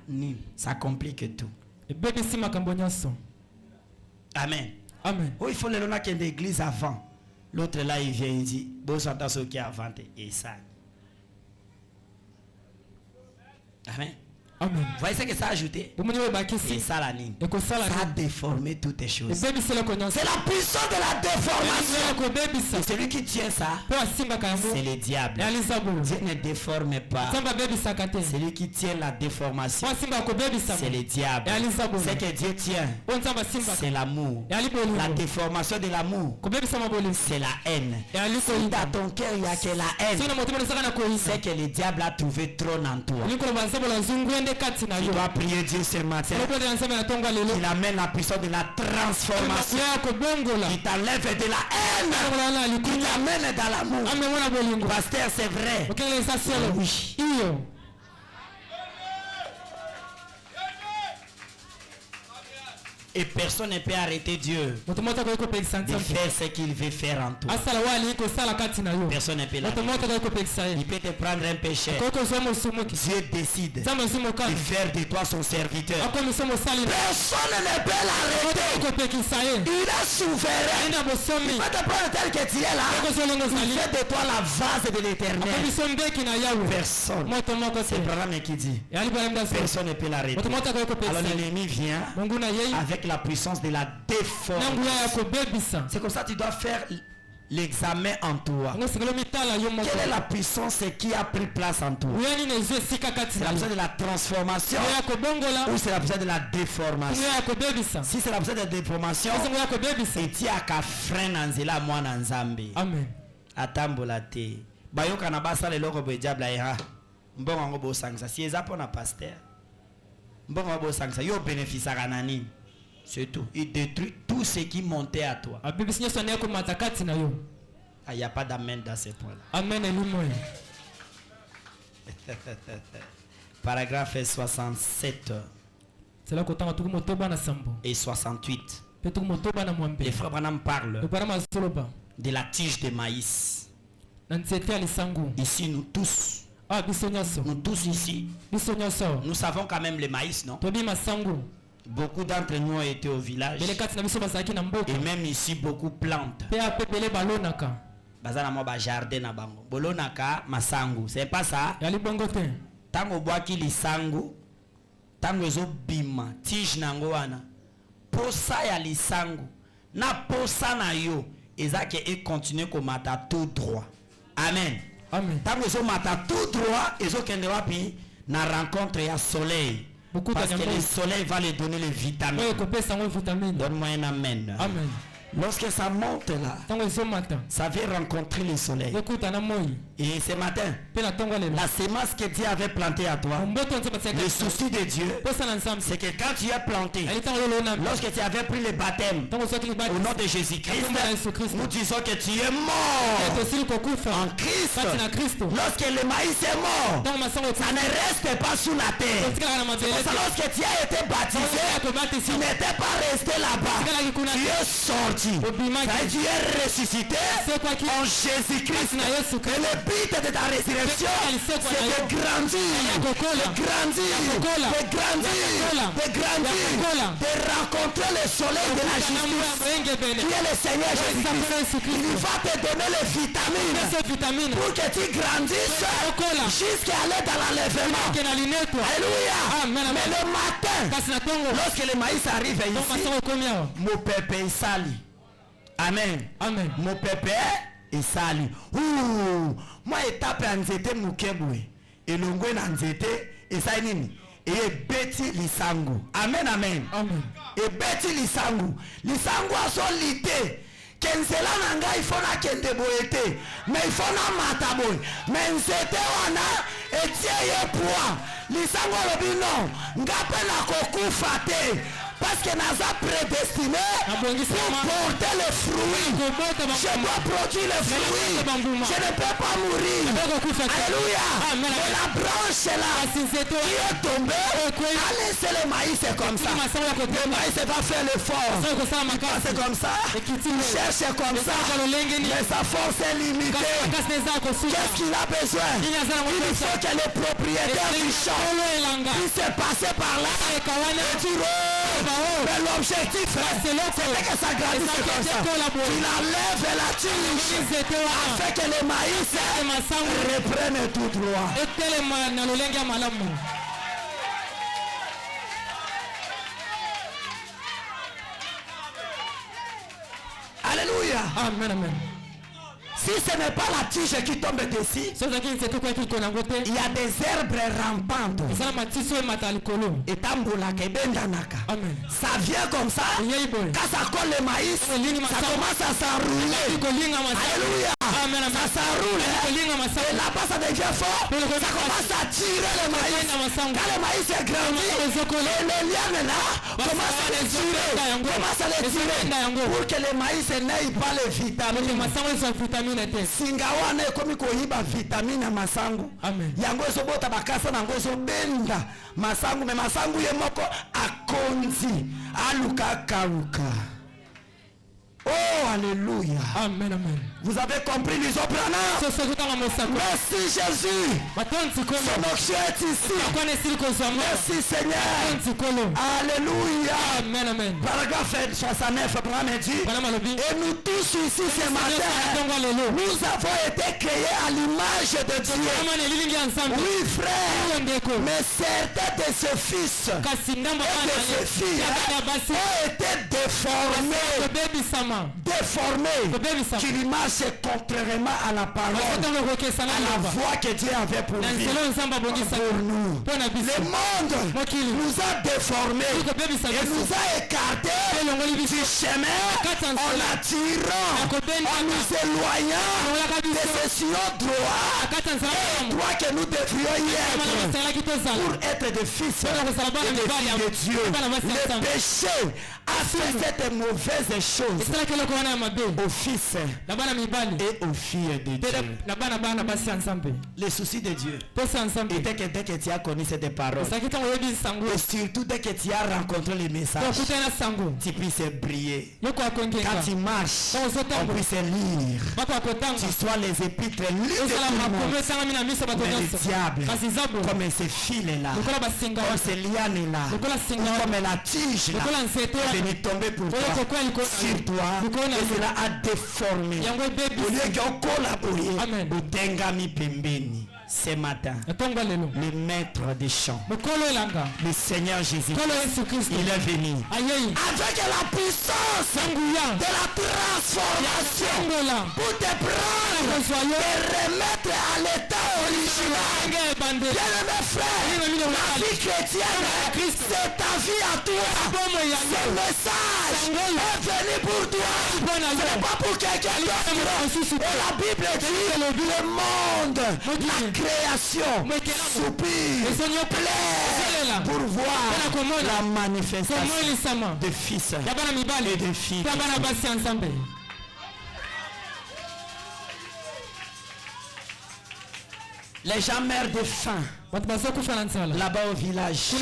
ça complique tout. Amen. Amen. Oh, il faut le nom qu'il y ait l'église avant. L'autre là, il vient, il dit, bon, ça ce qui est avant. Et ça. Amen. Amen. Vous voyez ce que ça a ajouté? Et ça, la ligne. Ça a déformé toutes les choses. C'est la puissance de la déformation. Et celui qui tient ça, c'est le diable. Dieu ne déforme pas. Celui qui tient la déformation, c'est le diable. Ce que Dieu tient, c'est l'amour. La déformation de l'amour, c'est la haine. Si dans ton cœur il n'y a que la haine, c'est que le diable a trouvé trône en toi. Tu dois prier Dieu ce matin. Il amène la puissance de la transformation. Il t'enlève de la haine. Il t'amène dans l'amour. Pasteur, c'est vrai. Oui. Et personne ne peut arrêter Dieu de faire ce qu'il veut faire en toi. Personne ne peut l'arrêter. Il peut te prendre un péché. Dieu décide de faire de toi son serviteur. Personne ne peut l'arrêter. Il est souverain. Il va te prendre tel que tu es là. Il fait de toi la vase de l'éternel. Personne. C'est Abraham qui dit. Personne ne peut l'arrêter. Alors l'ennemi vient avec la puissance de la déformation. C'est comme ça que tu dois faire l'examen en toi. Quelle est la puissance qui a pris place en toi? C'est la puissance de la transformation ou c'est la puissance de la déformation? Si c'est la puissance de la déformation, et tu as qu'à freiner Nanzela moi Nanzambe. Amen. Atambola te. Bayoka na basa le loko be diable ya. Mbongo ngo bo sangsa. Si eza pona pasteur. Mbongo ngo bo sangsa. Yo bénéfice à nani. C'est tout. Il détruit tout ce qui montait à toi. Il n'y a pas d'amen dans ce point-là. Amen. Paragraphe 67 et 68. Les frères Branham parlent de la tige de maïs. Ici, nous tous ici, nous savons quand même le maïs, non? Beaucoup d'entre nous ont été au village. Et même ici, beaucoup plantent. Bazana mo ba jardin na bango. Bolonaka masangu. C'est pas ça? Tango boaki lisangu. Tango ezo bima. Tige nango wana. Posa ya lisangu. Na posa na yo. Ezake e continue ko mata tout droit. Amen. Amen. Tango ezo mata tout droit. Ezo kende wapi na rencontre ya soleil. Parce que le soleil va lui donner les vitamines. Donne-moi un amen. Amen. Lorsque ça monte là, ça vient rencontrer le soleil. Et ce matin, la semence que Dieu avait plantée à toi, le souci de Dieu, c'est que quand tu as planté, lorsque tu avais pris le baptême au nom de Jésus-Christ, nous disons que tu es mort en Christ. Lorsque le maïs est mort, ça ne reste pas sous la terre. C'est ça, lorsque tu as été baptisé, tu n'étais pas resté là-bas. Tu es sorti. Tu es ressuscité en Jésus-Christ. Et le but de ta résurrection, c'est de grandir, de rencontrer le soleil de la justice, qui est le Seigneur Jésus-Christ. Il va te donner les vitamines pour que tu grandisses jusqu'à aller dans l'enlèvement. Alléluia. Mais le matin, lorsque le maïs arrive ici, mon pépé est sali. Amen. Amen. Mon pépé est sali. Moi étape en nzete mukebwe. Elongwe na nzete esa nini? Et beti lisangu. Amen, amen. Amen. Et beti lisangu. Lisangu aso lité. Kenzela nanga ifona kende boete. Mais ifona mataboy. Mais nzete wana etie ye poa. Lisangu lobi non. Ngape na kokufa te. Parce que Naza prédestiné pour porter le fruit. Je dois produire le fruit. Je ne peux pas mourir. Alléluia. Mais la branche là qui est tombée a laissé le maïs comme ça. Le maïs va faire l'effort. C'est comme ça. Il cherche comme ça. Mais sa force est limitée. Qu'est-ce qu'il a besoin? Il faut que les propriétaires du champ puissent passer par là et dire oh, mais l'objectif c'est que ça grandisse comme ça. Il enlève la tige afin que le maïs reprenne tout droit. Alléluia. Amen, amen. Si ce n'est pas la tige qui tombe dessus, il y a des herbes rampantes. Ça vient comme ça. Quand ça colle le maïs, ça commence à s'enrouler. Alléluia. Ça s'enroule. Et là-bas ça devient fort. Ça commence à tirer le maïs. Quand le maïs est grandi, et le liane là commence à les tirer. Pour que le maïs n'aille pas les vitamines. Singawa na ekomi koyiba vitamine ya masangu. Yango ezobota bakasa nango ezobenda masangu. Me masangu ye moko akonzi aluka kauka. Oh, alléluia. Amen, amen. Vous avez compris l'isoprana? Merci Jésus. Son onction est ici. Merci Seigneur. Alléluia. Amen, amen. Paragraphe 69, Abraham dit, et nous tous ici ce matin, nous avons été créés à l'image de Dieu. Oui frère, mais certains de ses fils et de ses filles ont été déformés, qui marchent contrairement à la parole, à la voix que Dieu avait pour nous. Le monde nous a déformés et nous a écartés du chemin en attirant, en nous éloignant de ce sillon droit que nous devrions y être pour être des fils et des filles de Dieu. Le péché a fait cette mauvaise chose aux fils et aux filles de Dieu. Les soucis de Dieu était que dès que tu as connu cette parole, et surtout dès que tu as rencontré les messages, tu puisses briller. Quand tu marches, on puisse lire. Tu sois les épîtres lues de tout le monde. Mais le diable, comme ces fils-là, comme ces lianes-là, comme la tige là, est venu tomber pour toi, sur toi, et cela a déformé. Au lieu qu'on collabore, au Dengami Pembeni. Ce matin, le maître des chants, le Seigneur Jésus, il est venu avec la puissance de la transformation pour te prendre et remettre à l'état original. Bien-aimé frère, la vie chrétienne, c'est ta vie à toi. Ce message est venu pour toi. Ce n'est pas pour quelqu'un d'autre. Et la Bible dit, le monde, la création soupire, plaît pour voir la manifestation de fils et de filles. Les gens meurent de faim là-bas au village.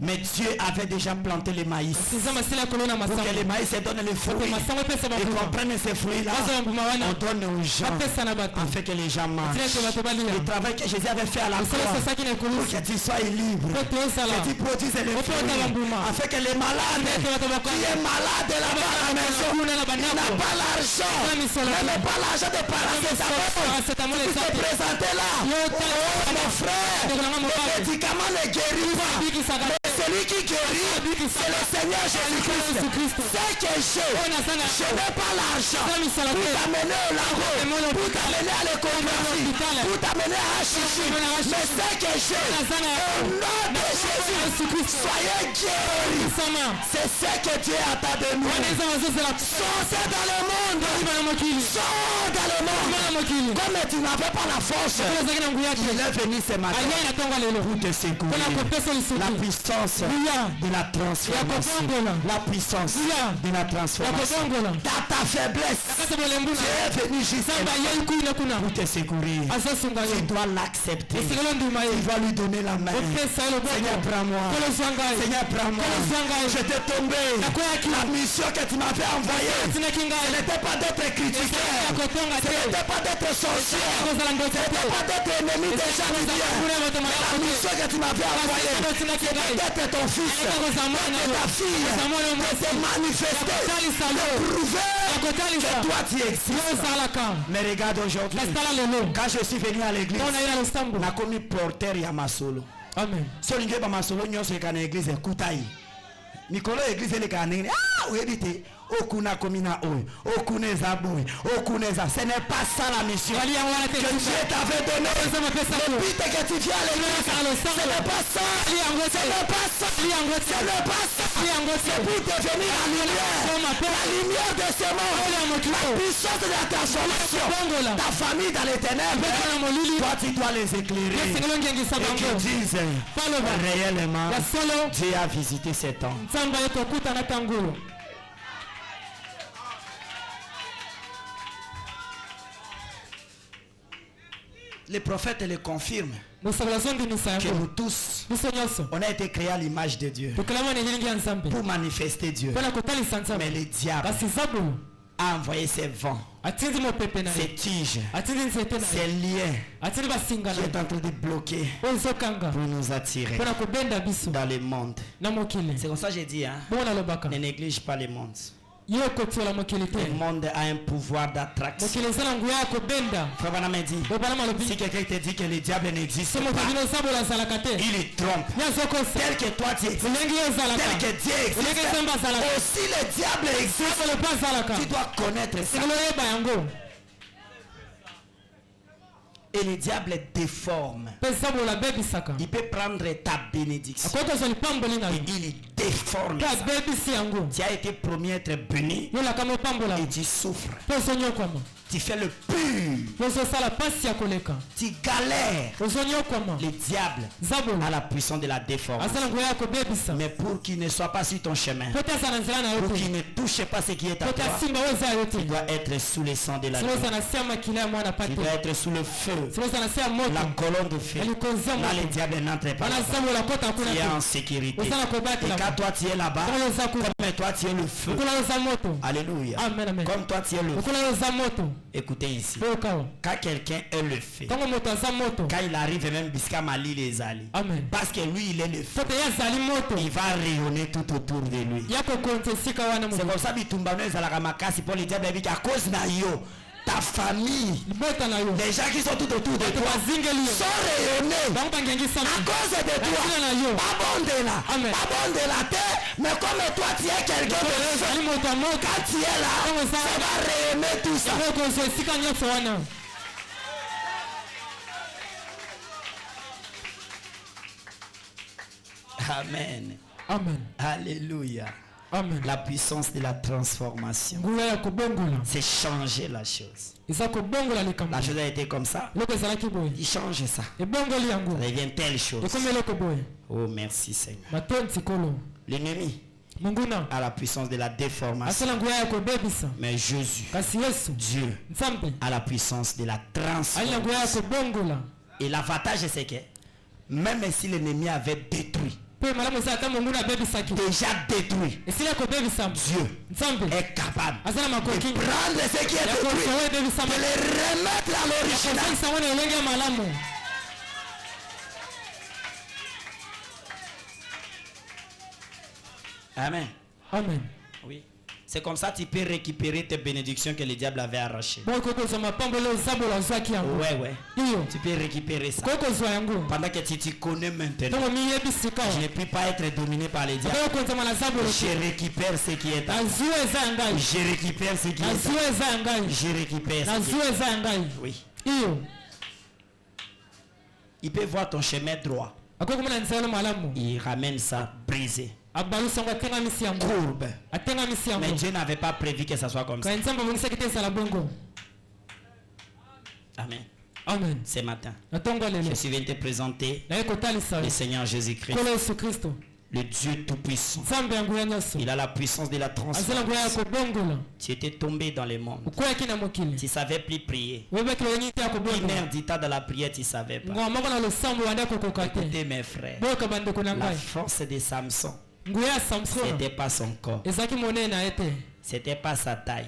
Mais Dieu avait déjà planté le maïs pour que le maïs donne les fruits. Et qu'on prenne ces fruits-là, on donne aux gens afin que les gens mangent. Le travail que Jésus avait fait à la croix pour que tu sois libre, que tu produises les fruits afin que les malades qui est malade là-bas à la maison, il n'a pas l'argent, même pas l'argent de paracétamol, tu te présenter là. Oh mon frère, le médicament ne guérit pas. Mais celui qui guérit, c'est le Seigneur Jésus-Christ. C'est que je n'ai pas l'argent pour t'amener au labo, pour t'amener à l'économie, pour t'amener à Chichi. Mais c'est que au nom de Jésus, Soyez guéris. C'est ce que Dieu attend de nous. Sortez dans le monde. Sors dans le monde. Comme tu n'avais pas la force, il est venu ce matin pour te secourir. La puissance de la transformation. La puissance de la transformation. Dans ta faiblesse, Dieu est venu juste pour te secourir. Tu dois l'accepter. Tu dois lui donner la main. Seigneur, prends-moi. Seigneur, prends-moi. Je t'ai tombé. La mission que tu m'avais envoyée, ce n'était pas d'être critiqué. Ce n'était pas d'être sorcier. Ce n'était pas d'être ennemi des gens du bien. La mission que tu m'avais envoyée, c'était d'être ton fils, d'être ta fille, de te manifester, de prouver que toi tu existes. Mais regarde aujourd'hui, quand je suis venu à l'église, on a commis porteur ya masolo. Amen. So linge ba masolo nyonso ekana église kutai. Mikolo église ele kanene. Ah, uyebite okuna komina oyo, okuneza boy, okuneza. Ce n'est pas ça la mission que Dieu t'avait donné. Le but que tu viens à l'église, ce n'est pas ça. Ce n'est pas ça. Ce n'est pas ça. C'est pour devenir la lumière de ce monde, la puissance de la transformation. Ta famille dans les ténèbres, toi tu dois les éclairer et qu'ils disent réellement Dieu a visité cet homme. Les prophètes le confirment que nous tous, on a été créés à l'image de Dieu pour manifester Dieu. Mais le diable a envoyé ses vents, ses tiges, ses liens qui est en train de bloquer pour nous attirer dans le monde. C'est comme ça que j'ai dit, hein? Ne néglige pas le monde. Le monde a un pouvoir d'attraction. Frère Branham dit, si quelqu'un te dit que le diable n'existe pas, il est trompe. Tel que toi tu existes, tel que Dieu existe, aussi le diable existe. Tu dois connaître ça. Et le diable déforme. Il peut prendre ta bénédiction et il déforme ça. Tu as été promis être béni et tu souffres. Tu fais le pur. Tu galères. Le diable a la puissance de la déformation. Mais pour qu'il ne soit pas sur ton chemin, pour qu'il ne touche pas ce qui est à toi, tu dois être sous le sang de la vie. Tu dois être sous le feu. La colonne de feu. Là le diable n'entre pas. Tu es en sécurité. Et quand toi tu es là-bas, comme toi tu es le feu. Alléluia. Comme toi tu es le feu. Écoutez ici. Quand quelqu'un est le feu, quand il arrive même jusqu'à Mali les alliés, parce que lui il est le feu, il va rayonner tout autour de lui. C'est comme ça que pour le diable à cause de ta famille, les gens qui sont tout autour de toi sont rayonnés à cause de toi. Pas bon de la terre, mais comme toi tu es quelqu'un de feu, quand tu es là, ça va rayonner tout ça. Amen. Amen. Alléluia. Amen. La puissance de la transformation, c'est changer la chose. La chose a été comme ça. Il change ça. Ça devient telle chose. Oh merci Seigneur. L'ennemi a la puissance de la déformation. Mais Jésus, Dieu, a la puissance de la transformation. Et l'avantage c'est que même si l'ennemi avait détruit, déjà détruit, Dieu est capable de prendre ce qui est détruit, de le remettre à l'original. Amen. Amen. Oui. C'est comme ça que tu peux récupérer tes bénédictions que le diable avait arrachées. Ouais. Tu peux récupérer ça. Pendant que tu connais maintenant, je ne peux pas être dominé par les diables. Je récupère ce qui est à moi. Je récupère ce qui est à moi. Je récupère ce qui est à moi. Oui. Il peut voir ton chemin droit. il ramène ça brisé, courbe. Mais Dieu n'avait pas prévu que ça soit comme ça. Amen. Amen. Ce matin, je suis venu te présenter le Seigneur Jésus-Christ, le Dieu Tout-Puissant. Il a la puissance de la transformation. Tu étais tombé dans les mondes. Tu ne savais plus prier. Une heure d'état dans la prière, tu ne savais pas. Écoutez mes frères, la force de Samson, ce n'était pas son corps, ce n'était pas sa taille,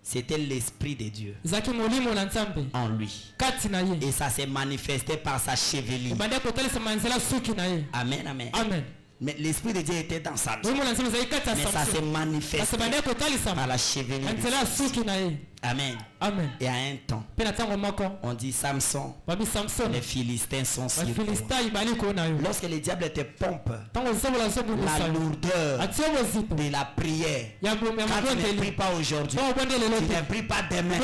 c'était l'Esprit de Dieu en lui. Et ça s'est manifesté par sa chevelure. Amen, amen. Amen. Mais l'Esprit de Dieu était dans Samson. Mais ça s'est manifesté par la chevelure. Amen. Amen. Et à un temps, on dit Samson, les Philistins sont sur toi. Lorsque le diable te pompe la lourdeur de la prière, quand tu ne pries pas aujourd'hui, tu ne pries pas demain,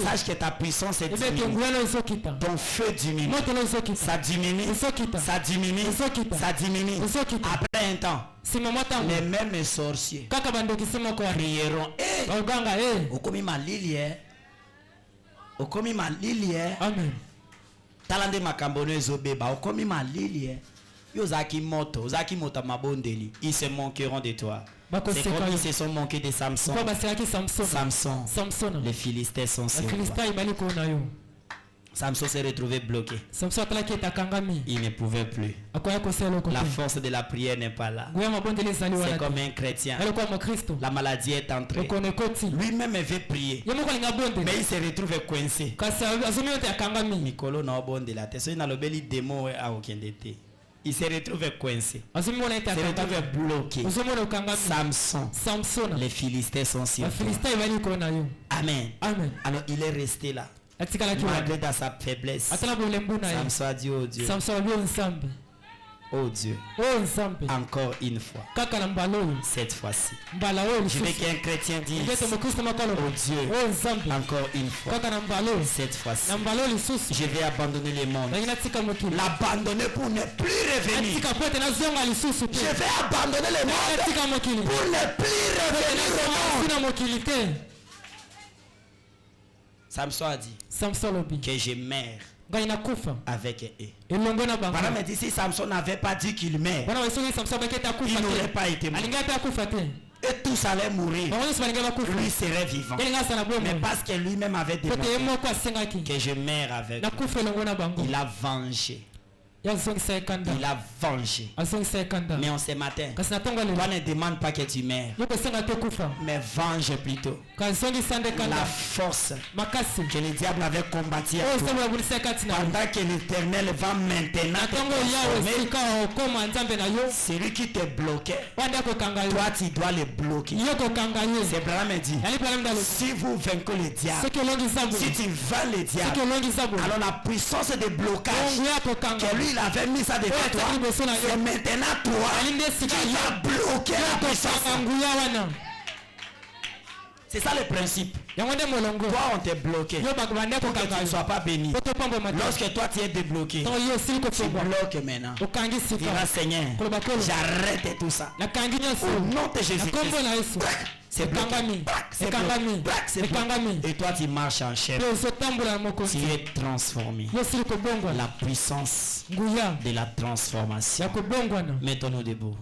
sache que ta puissance est diminuée. Ton feu diminue. Ça diminue. Ça diminue. Ça diminue. Après un temps, les mêmes sorciers prieront. Okomi malili. Amen. Talande makambono ezobeba. Okomi malili. Yozaki moto mabondeli. Ils se manqueront de toi. C'est comme ils se sont manqués de Samson. Samson. Les Philistins sont sur toi. Samson s'est retrouvé bloqué. Il ne pouvait plus. La force de la prière n'est pas là. C'est comme un chrétien. La maladie est entrée. Lui-même veut prier. Mais il se retrouve coincé. Il se retrouve coincé. Il se retrouve bloqué. Samson. Les Philistins sont sur toi. Amen. Alors il est resté là. Malgré dans sa faiblesse, Samson a dit oh Dieu, oh Dieu, encore une fois, cette fois-ci, je veux qu'un chrétien dise oh Dieu, encore une fois, cette fois-ci, je vais abandonner le monde, l'abandonner pour ne plus revenir. Je vais abandonner le monde pour ne plus revenir au monde. Samson a dit que je meurs avec eux. Voilà, mais dit si Samson n'avait pas dit qu'il meurt, il n'aurait pas été mort. Et tous allaient mourir. Lui serait vivant. Mais parce que lui-même avait demandé que je meurs avec eux, il a vengé. Il a vengé. Mais en ce matin, toi ne demande pas que tu meurs, mais venge plutôt la force que le diable avait combattu à toi, pendant que l'Éternel va maintenant te transformer. Celui qui te bloquait, toi tu dois le bloquer. C'est Abraham dit, si vous vaincez le diable, si tu vaincre le diable, alors la puissance de blocage que lui il avait mis ça devant toi, c'est maintenant toi qui vas bloquer la puissance. C'est ça le principe. Toi on t'est bloqué pour que tu ne sois pas béni. Lorsque toi tu es débloqué, tu bloques maintenant. Dis-moi Seigneur, j'arrête tout ça. Au nom de Jésus-Christ. C'est bloqué. Et toi tu marches en chef. Tu es transformé. La puissance de la transformation. Mettons-nous debout.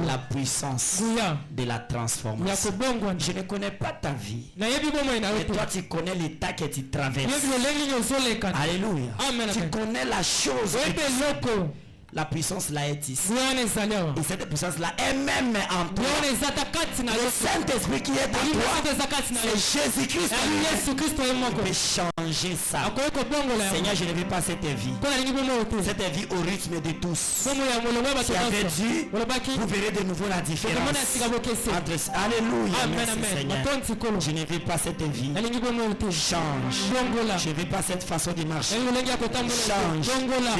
La puissance de la transformation. Je ne connais pas ta vie. Et toi tu connais l'état que tu traverses. Alléluia. Tu connais la chose. La puissance là est ici. Et cette puissance là est même en toi. Le Saint-Esprit qui est en toi, c'est Jésus-Christ. Il peut changer ça. Seigneur, je ne veux pas cette vie. Cette vie au rythme de tous. Tu avais dit, vous verrez de nouveau la différence. Alléluia. Merci Seigneur. Je ne veux pas cette vie. Change. Je ne veux pas cette façon de marcher. Change. Je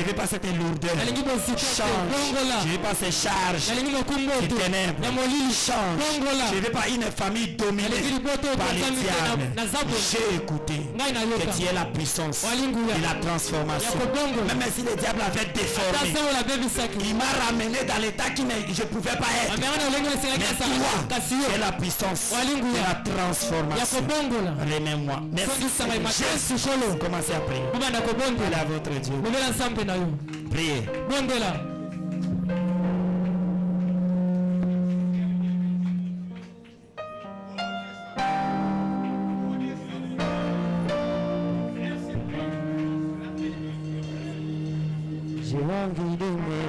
ne veux pas cette lourdeur. Change. Je ne veux pas ces charges de ténèbres. Change. Je ne veux pas une famille dominée par les diables. J'ai écouté que tu es la puissance et la transformation. Même si le diable avait déformé, il m'a ramené dans l'état qui je ne pouvais pas être. Mais toi, tu es la puissance et la transformation. Remets-moi. Merci. Jésus, commencez à prier. Allez à votre Dieu. Priez. J'ai envie de me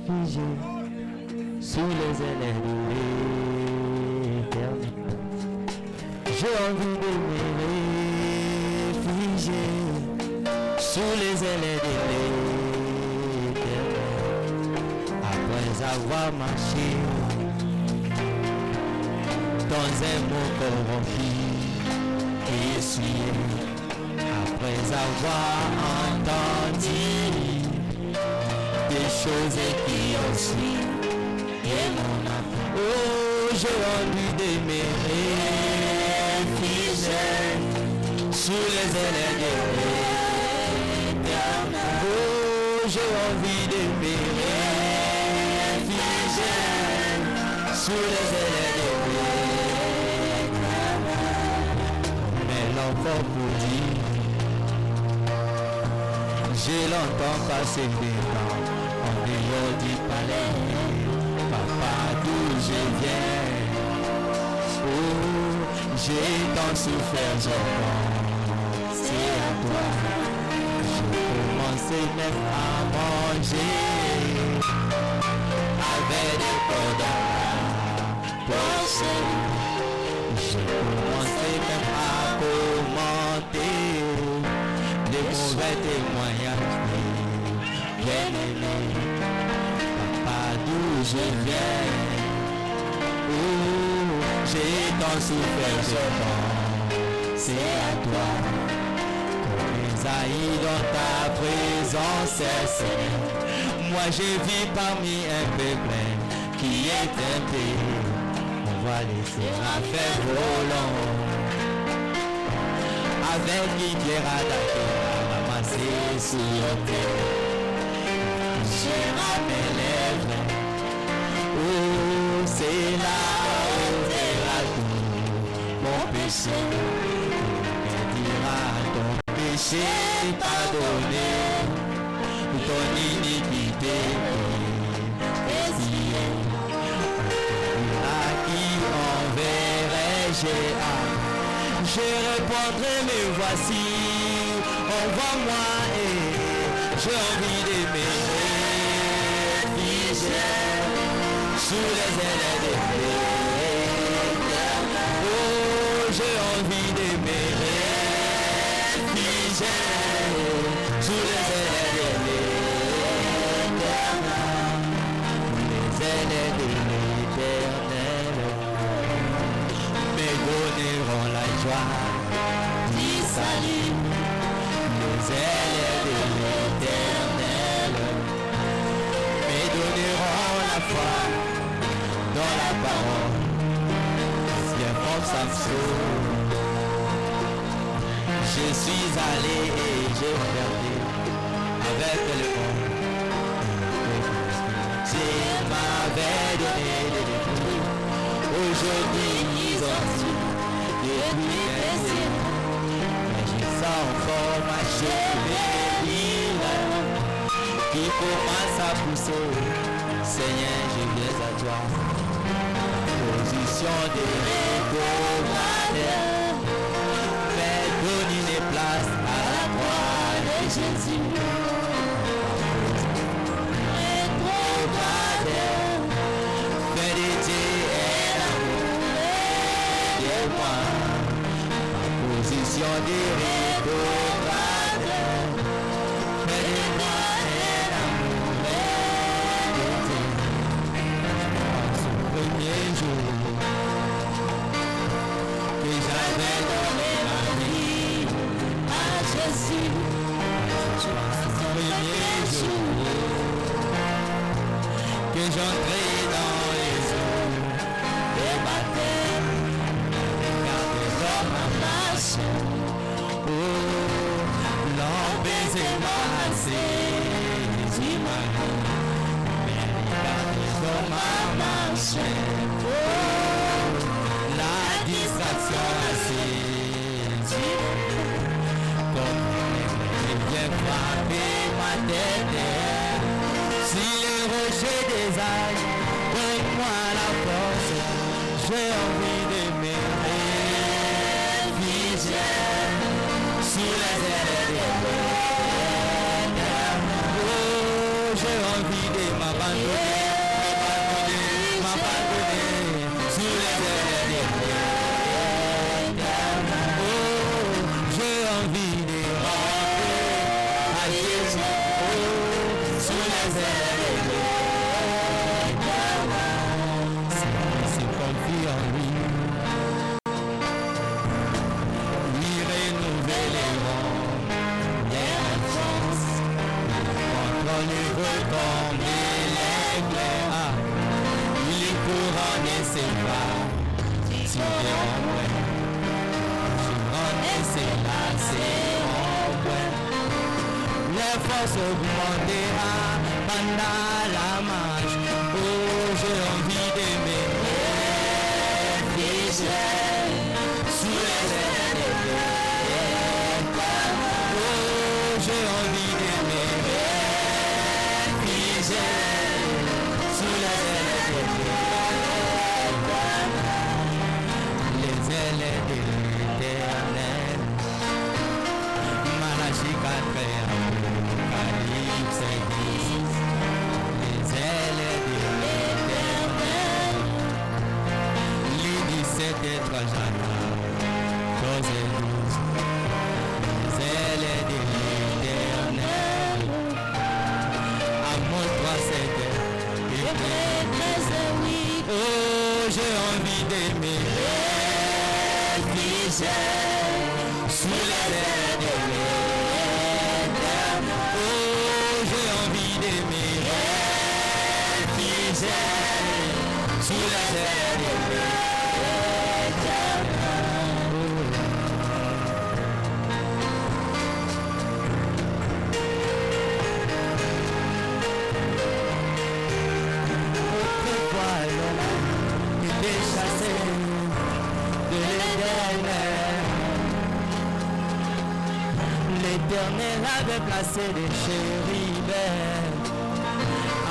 réfugier sous les ailes de l'éternel. J'ai envie de me réfugier sous les ailes de l'éternel. Après avoir marché dans un monde corrompu et essuyé, après avoir entendu des choses qui ont suivi et mon âme. Oh, j'ai envie de me réfugier sous les ailes de l'éternel. Oh, j'ai envie de me réfugier sous les ailes de l'éternel. Mais l'enfant pour dire, j'ai longtemps passé des temps en dehors du palais. Papa, d'où je viens? Oh, j'ai tant souffert, je pense, c'est à toi. J'ai commencé même à manger avec des corps dans la poche. J'ai commencé même à commenter les mauvais témoignages, bien-aimé. Papa, d'où je viens? Oh, j'ai tant souffert, je pense, c'est à toi. Comme Isaïe dans ta présence, Seigneur. Moi, je vis parmi un peuple qui est un pays. On va laisser ma faire volant. Avec qui viendra d'ailleurs ramasser sur terre. J'ai mes lèvres. Oh, c'est là où verra tout mon péché. Il dira ton péché pardonné, ton iniquité expiée. À qui enverrai-je? Je répondrai, mais voici, envoie-moi et j'ai envie de me réfugier sous les ailes de l'éternel. Oh, j'ai envie de me réfugier sous les ailes de l'éternel. Les ailes de l'éternel me donneront la joie du salut. Les ailes de l'éternel me donneront la foi dans la parole. C'est comme ça. Je suis allé et j'ai regardé avec le monde. Dieu m'avait donné des défis. Aujourd'hui ils ont su depuis mes yeux. Mais je sens encore ma chevelure qui commence à pousser. Seigneur, je viens à toi. Position de rétrograde. Fais donner des places à la croix de Jésus. Rétrograde. Fais de Dieu et l'amour de moi. Position de rétrograde. Fais de moi et l'amour de Dieu. Ce premier jour que j'avais donné ma vie à Jésus, ce premier jour que j'entrais dans les eaux des baptêmes, car dans ma marche La distraction comme vient frapper ma tête. Si le rocher des âges, donne-moi la force. J'ai envie de me réfugier sous les ailes des plaines. Oh, j'ai envie de m'abandonner. Augmentera pendant la marche. Oh, j'ai envie de me réfugier sous les ailes des plaines. Oh, j'ai envie de me réfugier sous les ailes des plaines. Les ailes de l'Éternel. Malachi 4. Les ailes de l'Éternel, les 17 et 3 jours, 12 et 12. Les ailes de l'Éternel, Amos 3, 7 et 13. Oh, j'ai envie de me réfugier sous les ailes de l'Éternel. Sous la terre de autrefois l'homme était chassé de l'Éternel. L'Éternel avait placé des chérubins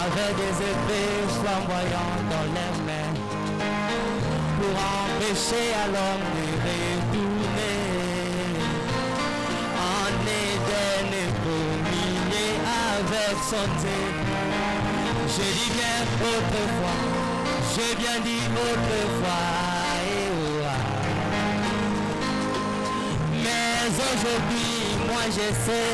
avec des épées flamboyantes dans leurs mains pour empêcher à l'homme de retourner en Éden et communier avec son Dieu. Je dis bien autrefois, j'ai bien dit autrefois, mais aujourd'hui moi je sais.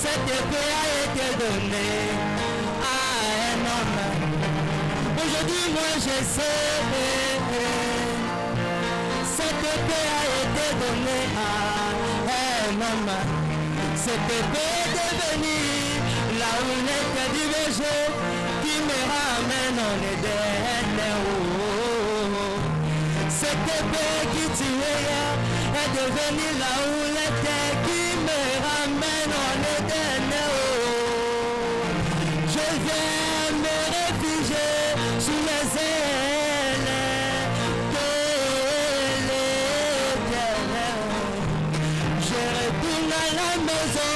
Cette épée a été donnée à un homme. Aujourd'hui, moi je sais. Cette épée a été donnée à un homme. Cette épée est devenue la houlette du berger qui me ramène en Éden. Cette épée qui tuait est devenue la houlette qui me ramène en Éden. Je viens me réfugier sous les ailes de l'Éternel. Je retourne à la maison,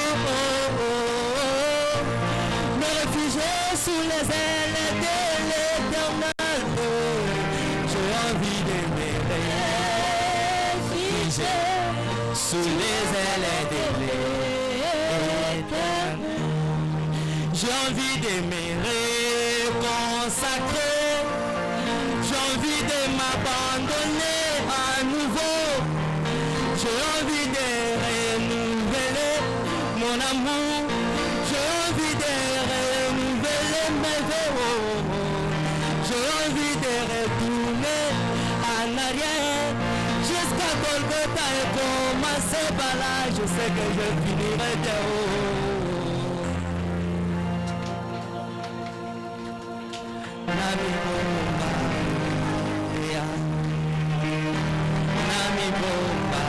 me réfugier sous les ailes de l'Éternel. J'ai envie de me réfugier sous les ailes de l'Éternel. J'ai envie de me reconsacrer. J'ai envie de m'abandonner à nouveau. J'ai envie de renouveler mon amour. J'ai envie de renouveler mes vœux. J'ai envie de retourner en arrière jusqu'à Golgotha et commencer par là. Je sais que je finirai de haut. Nami bomba, Nami bomba,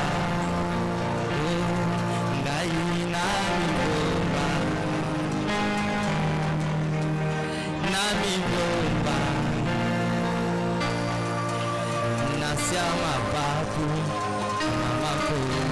minyumba nasia mapapu na makulu.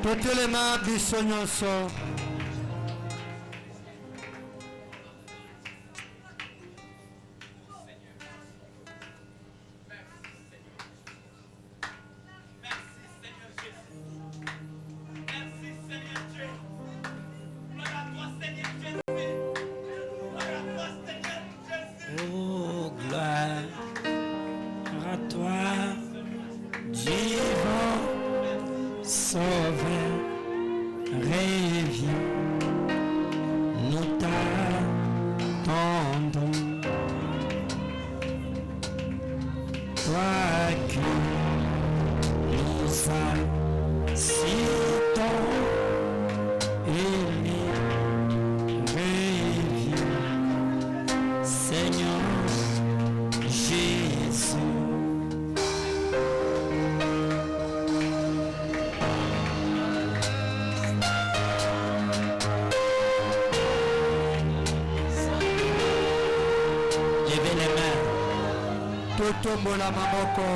Totelema biso nyonso. Oh, gloire à toi, divin Sauveur, reviens, nous t'attendons. Toi qui nous incitons, aimé, reviens, Seigneur Jésus. Totombola maboko.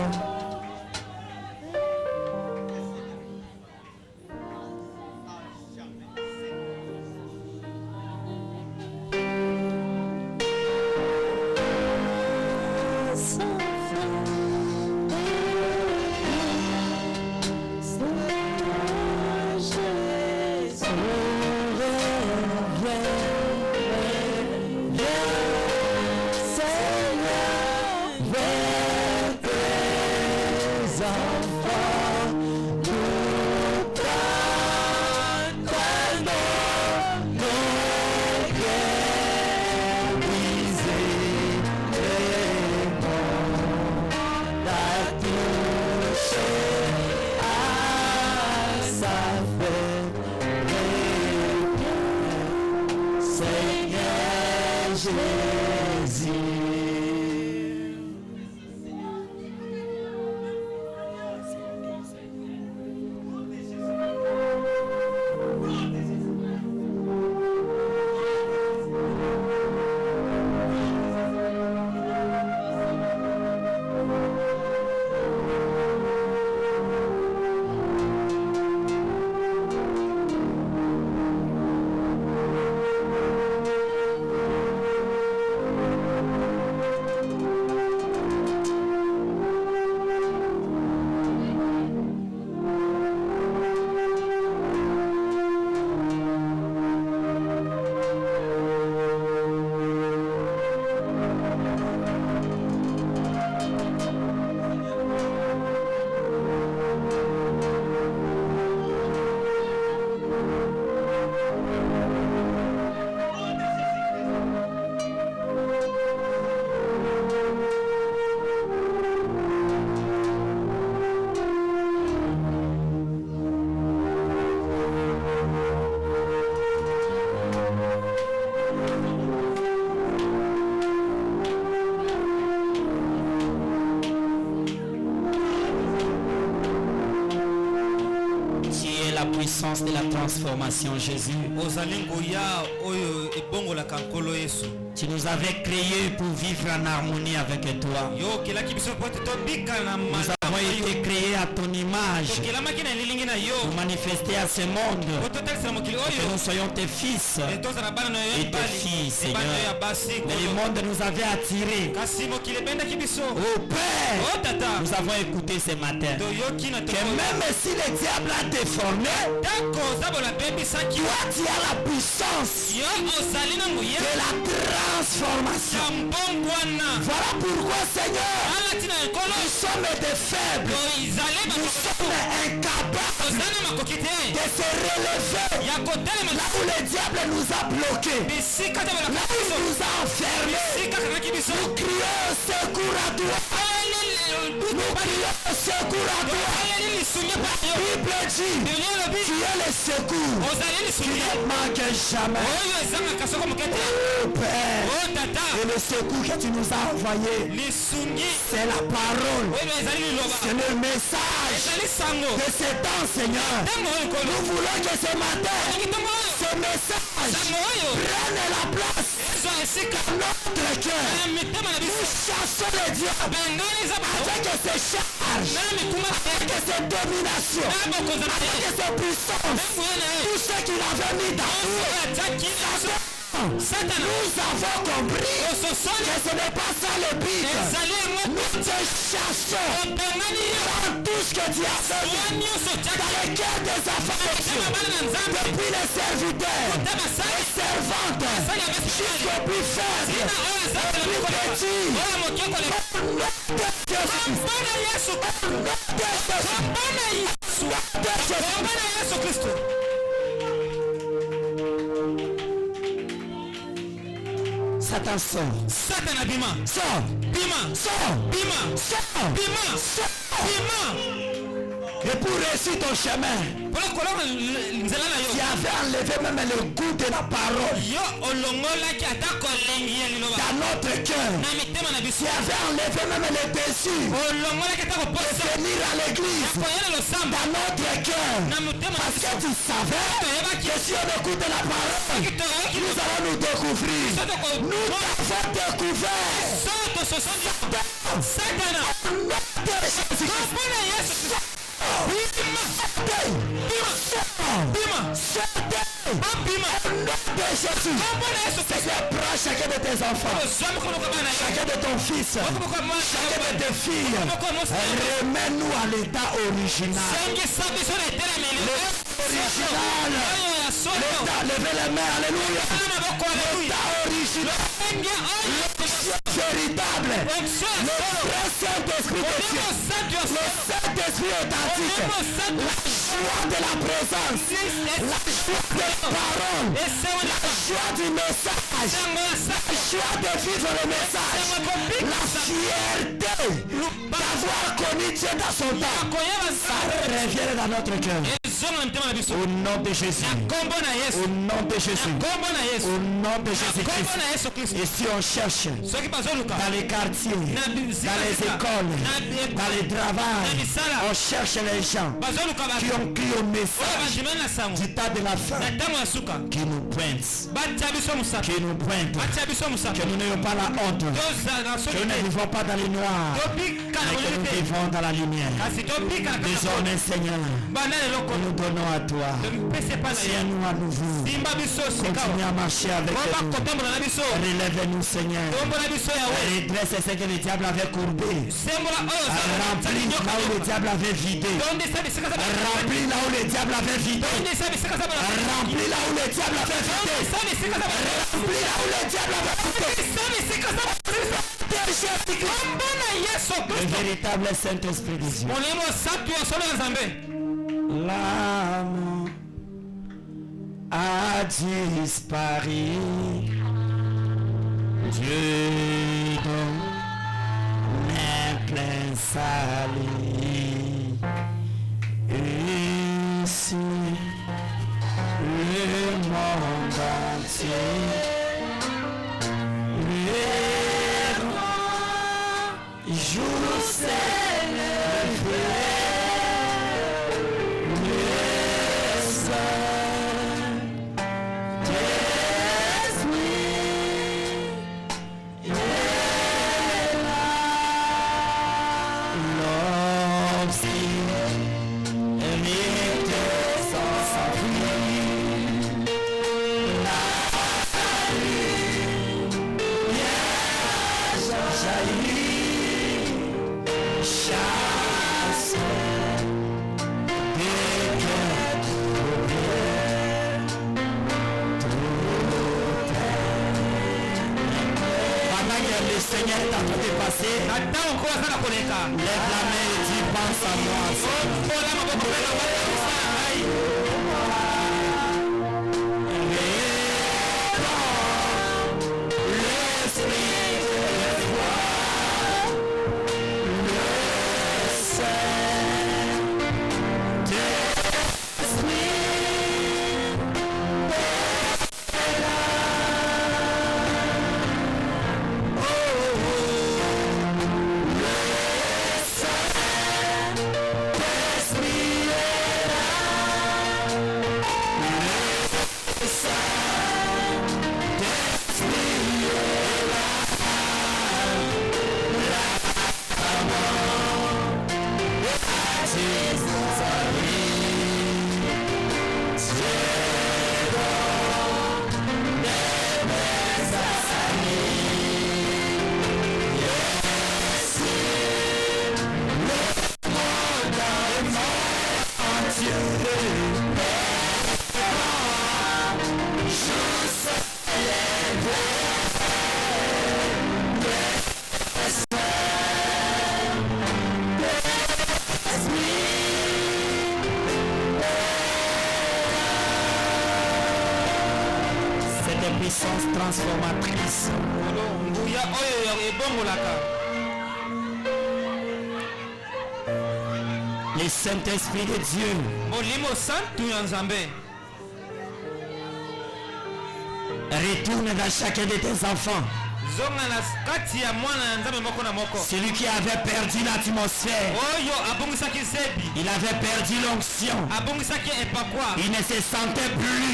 la puissance de la transformation, Jésus. Tu nous avais créés pour vivre en harmonie avec toi. Nous avons été créés à ton image pour manifester à ce monde que nous soyons tes fils et tes filles, Seigneur. Mais le monde nous avait attirés. Oh Père, nous avons écouté ce matin que même si le diable a déformé, toi tu as la puissance de la transformation. Voilà pourquoi, Seigneur, nous sommes des faibles, nous sommes incapables de se relever là où le diable nous a bloqués, là où il nous a enfermés. Nous crions secours à toi. Nous crions secours à toi. La Bible dit, tu es le secours, tu ne manques jamais. Oh Père, et le secours que tu nous as envoyé, c'est la parole, c'est le message de ce temps, Seigneur. Nous voulons que ce matin, ce message prenne la place dans notre cœur. Nous chassons les diables avec ses charges, avec ses dominations, avec ses puissances, tout ce qu'il avait mis dans nous. Nous avons compris que ce n'est pas ça le but. Nous te chassons dans tout ce que tu as fait dans le cœur des enfants de Dieu, depuis les serviteurs, les servantes, jusqu'au plus faible, au plus petit. Satan sort. Satan abima. Sort. Bima. Sort. Bima. Sort. Bima. Sort. Bima. Et pour réussir ton chemin, tu avais enlevé même le goût de la parole dans notre cœur. Tu avais enlevé même le désir de venir à l'église dans notre cœur. Parce que tu savais que si on écoute la parole, nous allons nous découvrir. Nous t'avons découvert. Satan. Prends chacun de tes enfants, chacun de ton fils, chacun de tes filles, remets-nous à l'état original. L'état, levez les mains, alléluia. L'état original, véritable, le vrai Saint-Esprit de Dieu, le Saint-Esprit authentique, la joie de la présence, la joie de la parole, la joie du message, la joie de vivre le message, la fierté d'avoir connu Dieu dans son temps. Ça revient dans notre cœur. Au nom de Jésus. Au nom de Jésus. Au nom de Jésus-Christ. Et si on cherche dans les quartiers, dans les écoles, dans les travails, on cherche les gens qui ont crié au message du temps de la fin, qui nous pointent, qui nous pointent, que nous n'ayons pas la honte, que nous ne vivons pas dans les noirs, mais que nous vivons dans la lumière. Désormais, Seigneur, nous donnons à toi. Tiens-nous à nouveau. Continue à marcher avec nous. Relève-nous, Seigneur. Redresse ce que le diable avait courbé. Remplis là où le diable avait vidé. Remplis là où le diable avait vidé. Remplis là où le diable avait vidé. Remplis là où le diable avait vidé. Le véritable Saint-Esprit de Dieu. L'âme a disparu. Dieu donne un plein salut. Ici, le monde entier. Le grand jour s'est levé. Le Seigneur est en train de passer. Lève la main et dis pense à moi. Transformatrice. Le Saint-Esprit de Dieu retourne dans chacun de tes enfants. Celui qui avait perdu l'atmosphère, il avait perdu l'onction, il ne se sentait plus.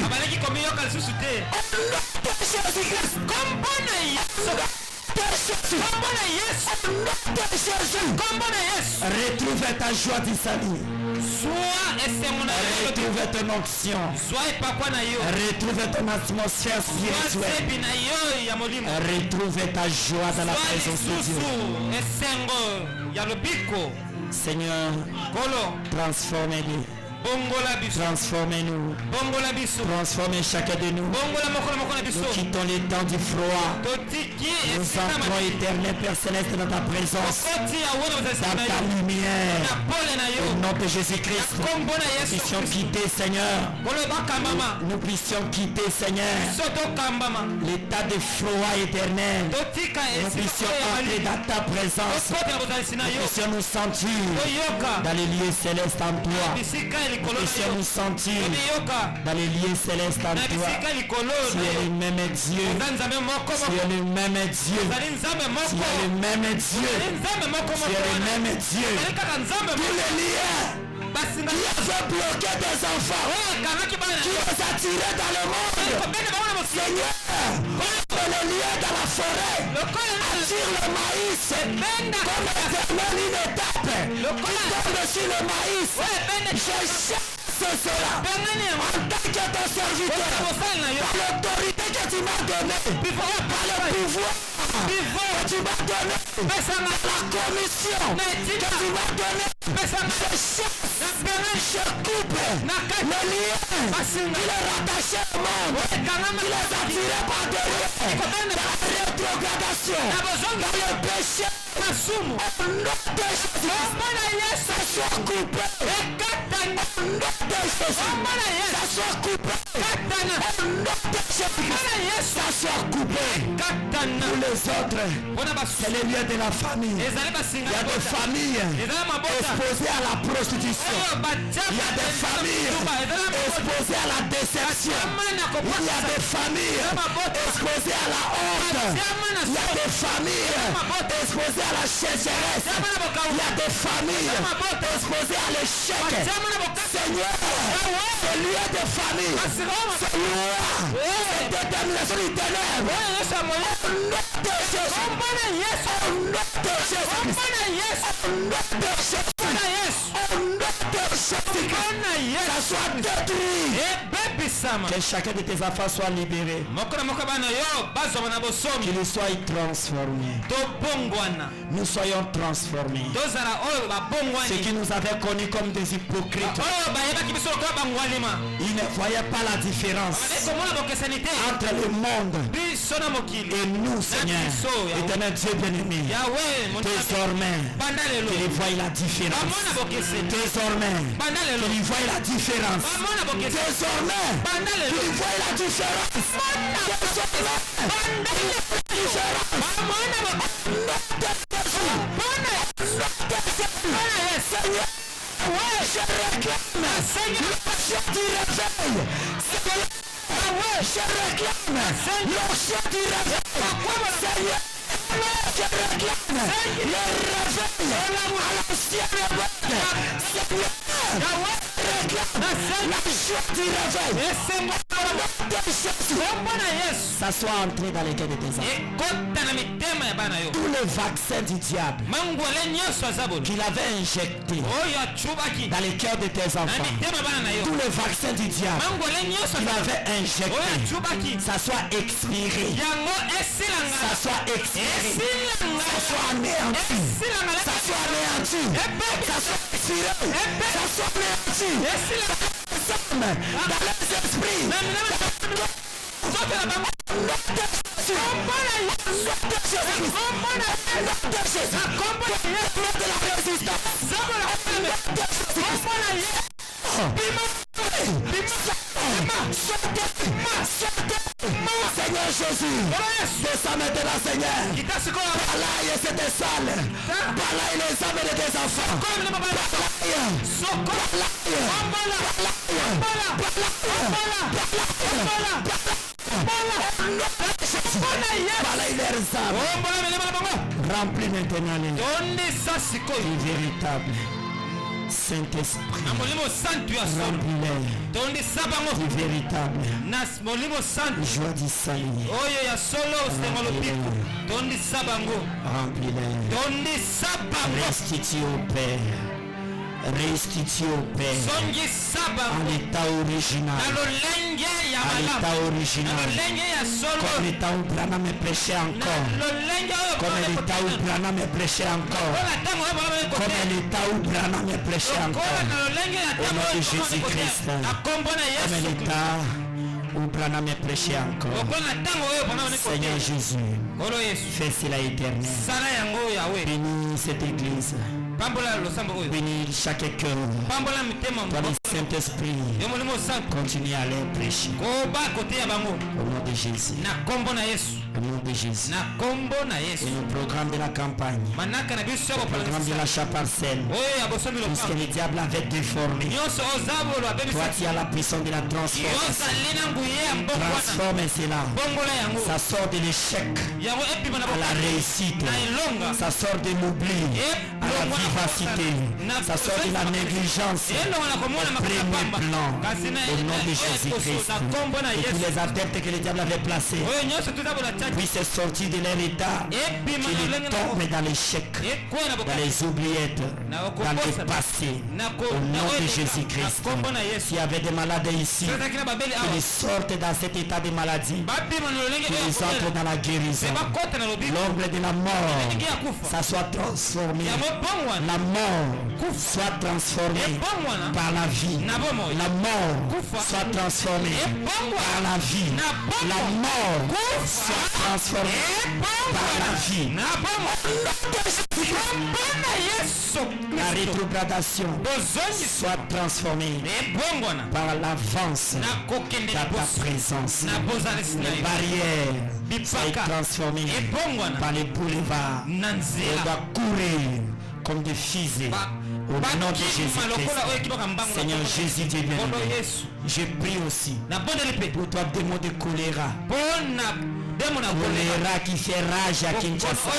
Retrouve ta joie du salut. Retrouve ton onction. Retrouve ton atmosphère spirituelle. Retrouve ta joie dans la présence de Dieu. Seigneur, transformez-nous. Transformez-nous. Transformez chacun de nous. Nous quittons les temps du froid. Nous entrons éternel Père Céleste dans ta présence, dans ta lumière. Au nom de Jésus-Christ, nous puissions quitter, Seigneur. Nous puissions quitter, Seigneur, l'état de froid éternel. Nous puissions entrer dans ta présence. Nous puissions nous sentir dans les lieux célestes en toi. Nous puissions nous sentir dans les lieux célestes en toi. Tu es le même Dieu. Tu es le même Dieu. Tu es le même Dieu. Tu es le même Dieu. Tous les liens qui avaient bloqué des enfants, qui les attiraient dans le monde, Seigneur, comme le lien dans la forêt attire le maïs, comme éternel une étape qui tombe sur le maïs, je chasse cela en tant que ton serviteur, par l'autorité que tu m'as donnée, par le pouvoir que tu m'as donné, par la commission que tu m'as donnée, je chasse, je coupe le lien qui les rattachait au monde, qui les attirait par derrière, dans la rétrogradation, dans le péché. Au nom de Jésus, ça soit coupé. Au nom de Jésus, ça soit coupé. Au nom de Jésus, ça soit coupé. Pour les autres, c'est le lieu de la famille. Il y a des familles exposées à la prostitution. Il y a des familles exposées à la déception. Il y a des familles exposées à la honte. Il y a des familles exposées à la sécheresse. Il y a des familles exposées à l'échec. Seigneur, ce lieu de famille, ce lieu de détermination du ténèbre, au nom de Jésus, au nom de Jésus, au nom de Jésus, au nom de Jésus, ça soit détruit. Que chacun de tes enfants soit libéré. Qu'il soit transformé. Nous soyons transformés. Ceux qui nous avaient connus comme des hypocrites, ils ne voyaient pas la différence entre le monde et nous, Seigneur. Éternel Dieu bien-aimé, désormais qu'ils voient la différence. Désormais qu'ils voient la différence. Désormais qu'ils voient la différence. Je réclame, Seigneur, du réveil. Je réclame l'onction du réveil. Seigneur, je réclame le réveil à l'ancienne époque. Seigneur, réclame la joie du réveil. Ça soit entré dans les cœurs de tes enfants. Tous les vaccins du diable qu'il avait injectés dans les cœurs de tes enfants, tous les vaccins du diable qu'il avait injectés, ça soit expiré, ça soit expiré, ça soit anéanti, ça soit anéanti, ça soit expiré, ça soit anéanti. Dans les esprits, Seigneur Jésus, descends maintenant, Seigneur. Balaye cette salle, balaye les âmes de tes enfants. Balaye leurs âmes. Remplis maintenant les véritable Saint-Esprit. Remplis-les du véritable joie du salut. Remplis-les. Restitue au Père. Restitue au Père à l'état original. À l'état original. Comme l'état où Branham me prêchait encore. Comme l'état où Branham me prêchait encore. Comme l'état où Branham me prêchait encore. Au nom de Jésus-Christ. Comme l'état où Branham me prêchait encore. Seigneur Jésus, fais cela éternel. Bénis cette église. Bénis chaque cœur. Toi le Saint-Esprit, continue à les prêcher. Au nom de Jésus. Au nom de Jésus. Et le programme de la campagne, le programme de l'achat parcelle, tout ce que le diable avait déformé, toi tu as la puissance de la transformation. Transforme cela. Ça sort de l'échec à la réussite. Ça sort de l'oubli à la vivacité. Ça sort de la négligence au premier plan. Au nom de Jésus-Christ. Et tous les adeptes que le diable avait placés puissent sortir de leur état, qu'ils tombent dans l'échec, dans les oubliettes, dans le passé. Au nom de Jésus-Christ. S'il y avait des malades ici, qu'ils sortent dans cet état de maladie, qu'ils entrent dans la guérison. L'ombre de la mort, ça soit transformé. La mort soit transformée par la vie. La mort soit transformée par la vie. La mort soit transformée par la vie. La rétrogradation soit transformée par l'avance de ta présence. Les barrières soient transformées par les boulevards. On doit courir comme des fusées. Au nom de Jésus-Christ. Seigneur Jésus, Dieu bien-aimé, je prie aussi pour toi, démon de choléra. Choléra qui fait rage à Kinshasa.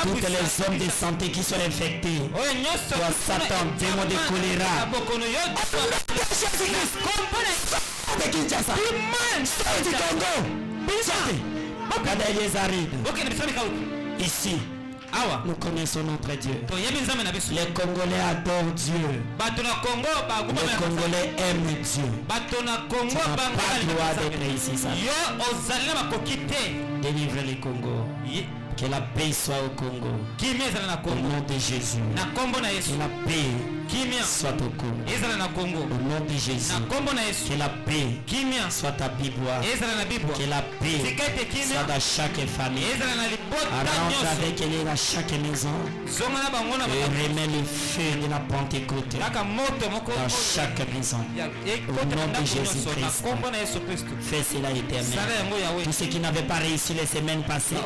Toutes les hommes de santé qui sont infectés. Toi, Satan, démon de choléra. De Kinshasa. Du Congo. Ici. Nous connaissons notre Dieu. Les Congolais adorent Dieu. Les Congolais aiment Dieu. Tu n'as pas le droit d'être ici. Délivre le Congo. Que la paix soit au Congo. Au nom de Jésus. Que la paix soit au Congo. Au nom de Jésus. Que la paix soit à Bibois. Que la paix soit dans chaque famille. Rentre avec elle dans chaque maison. Et remet le feu de la Pentecôte dans chaque maison. Au nom de Jésus-Christ. Fais cela éternel. Tous ceux qui n'avaient pas réussi les semaines passées.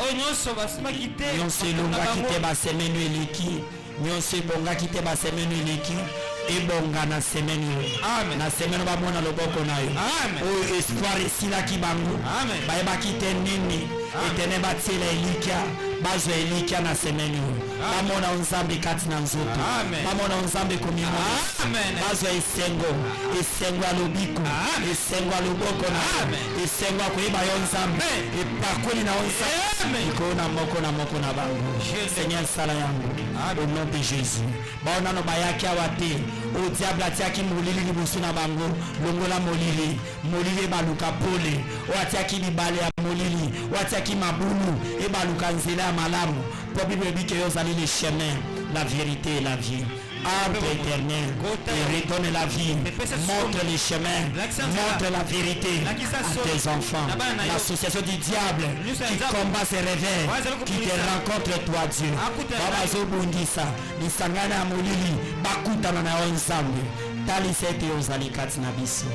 Nyonso elonga kite ba semaine eleki. Nyonso bonga kite ba semaine eleki. Ebonga na semaine yo. Amen. Na semaine ba mona loboko na yo. Amen. O espoir esila ki bango. Amen. Ba eba kite nini. Etene ba tsela elikia. Bazo elikia na semaine yo. Ba mona nzambe kati na nzoto. Amen. Ba mona nzambe komimo. Amen. Bazo esengo. Esengo alobiko. Esengo aloboko na. Amen. Esengo ko eba yo nzambe. E pakoli na nzambe. Amen. Iko na moko na bango. Seigneur sala yango. Au nom de Jésus. Ba ona no bayaki awate. O diable atiaki molili liboso na bango longola molili baluka pole o atiaki libale ya molili o atiaki mabulu e baluka nzela ya malamu po Bible dit que yo zali le chemin la vérité et la vie. Arbre éternel, et redonne la vie, montre les chemins, montre la vérité à tes enfants. L'association du diable qui combat ses réveils, qui te rencontre toi Dieu. Baba Zobundisa, Nisangana Molili, Bakuta na Onsambe, Talisete Ozali Katinabiso,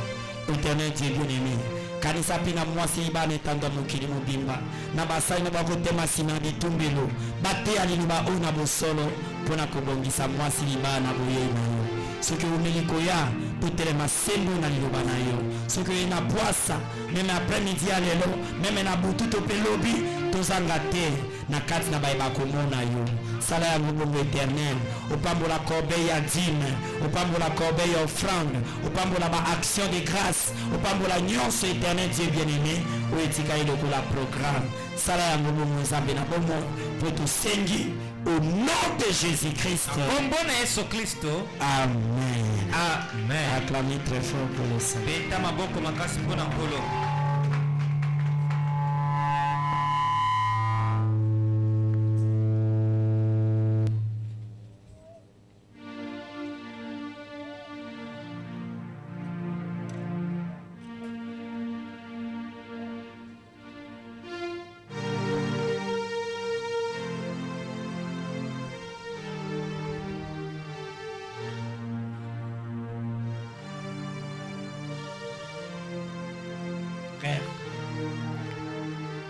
éternel Dieu bien-aimé. Kanisa pina mwasi ibane tanda mukili mubimba na basai na bakotema sina bitumbelo bate alinuba una bosolo pona kobongisa mwasi ibana boyena yo soki umeliko ya putelema sembo na liloba na yo soki ina bwasa meme après-midi ya lelo meme na butu to pelobi tozanga te na kati na bayeba komona yo sala ya mbongo éternel opambola corbeille ya dîme opambola corbeille ya offrande opambola ba action de grâce opambola nyonso éternel Dieu bien-aimé o etika iloko la programme sala ya mbongo nzambe na bomo po tosengi au nom de Jésus-Christ. Amen. Amen. Acclamez très fort pour le Seigneur.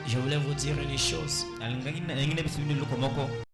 Je voulais vous dire une chose.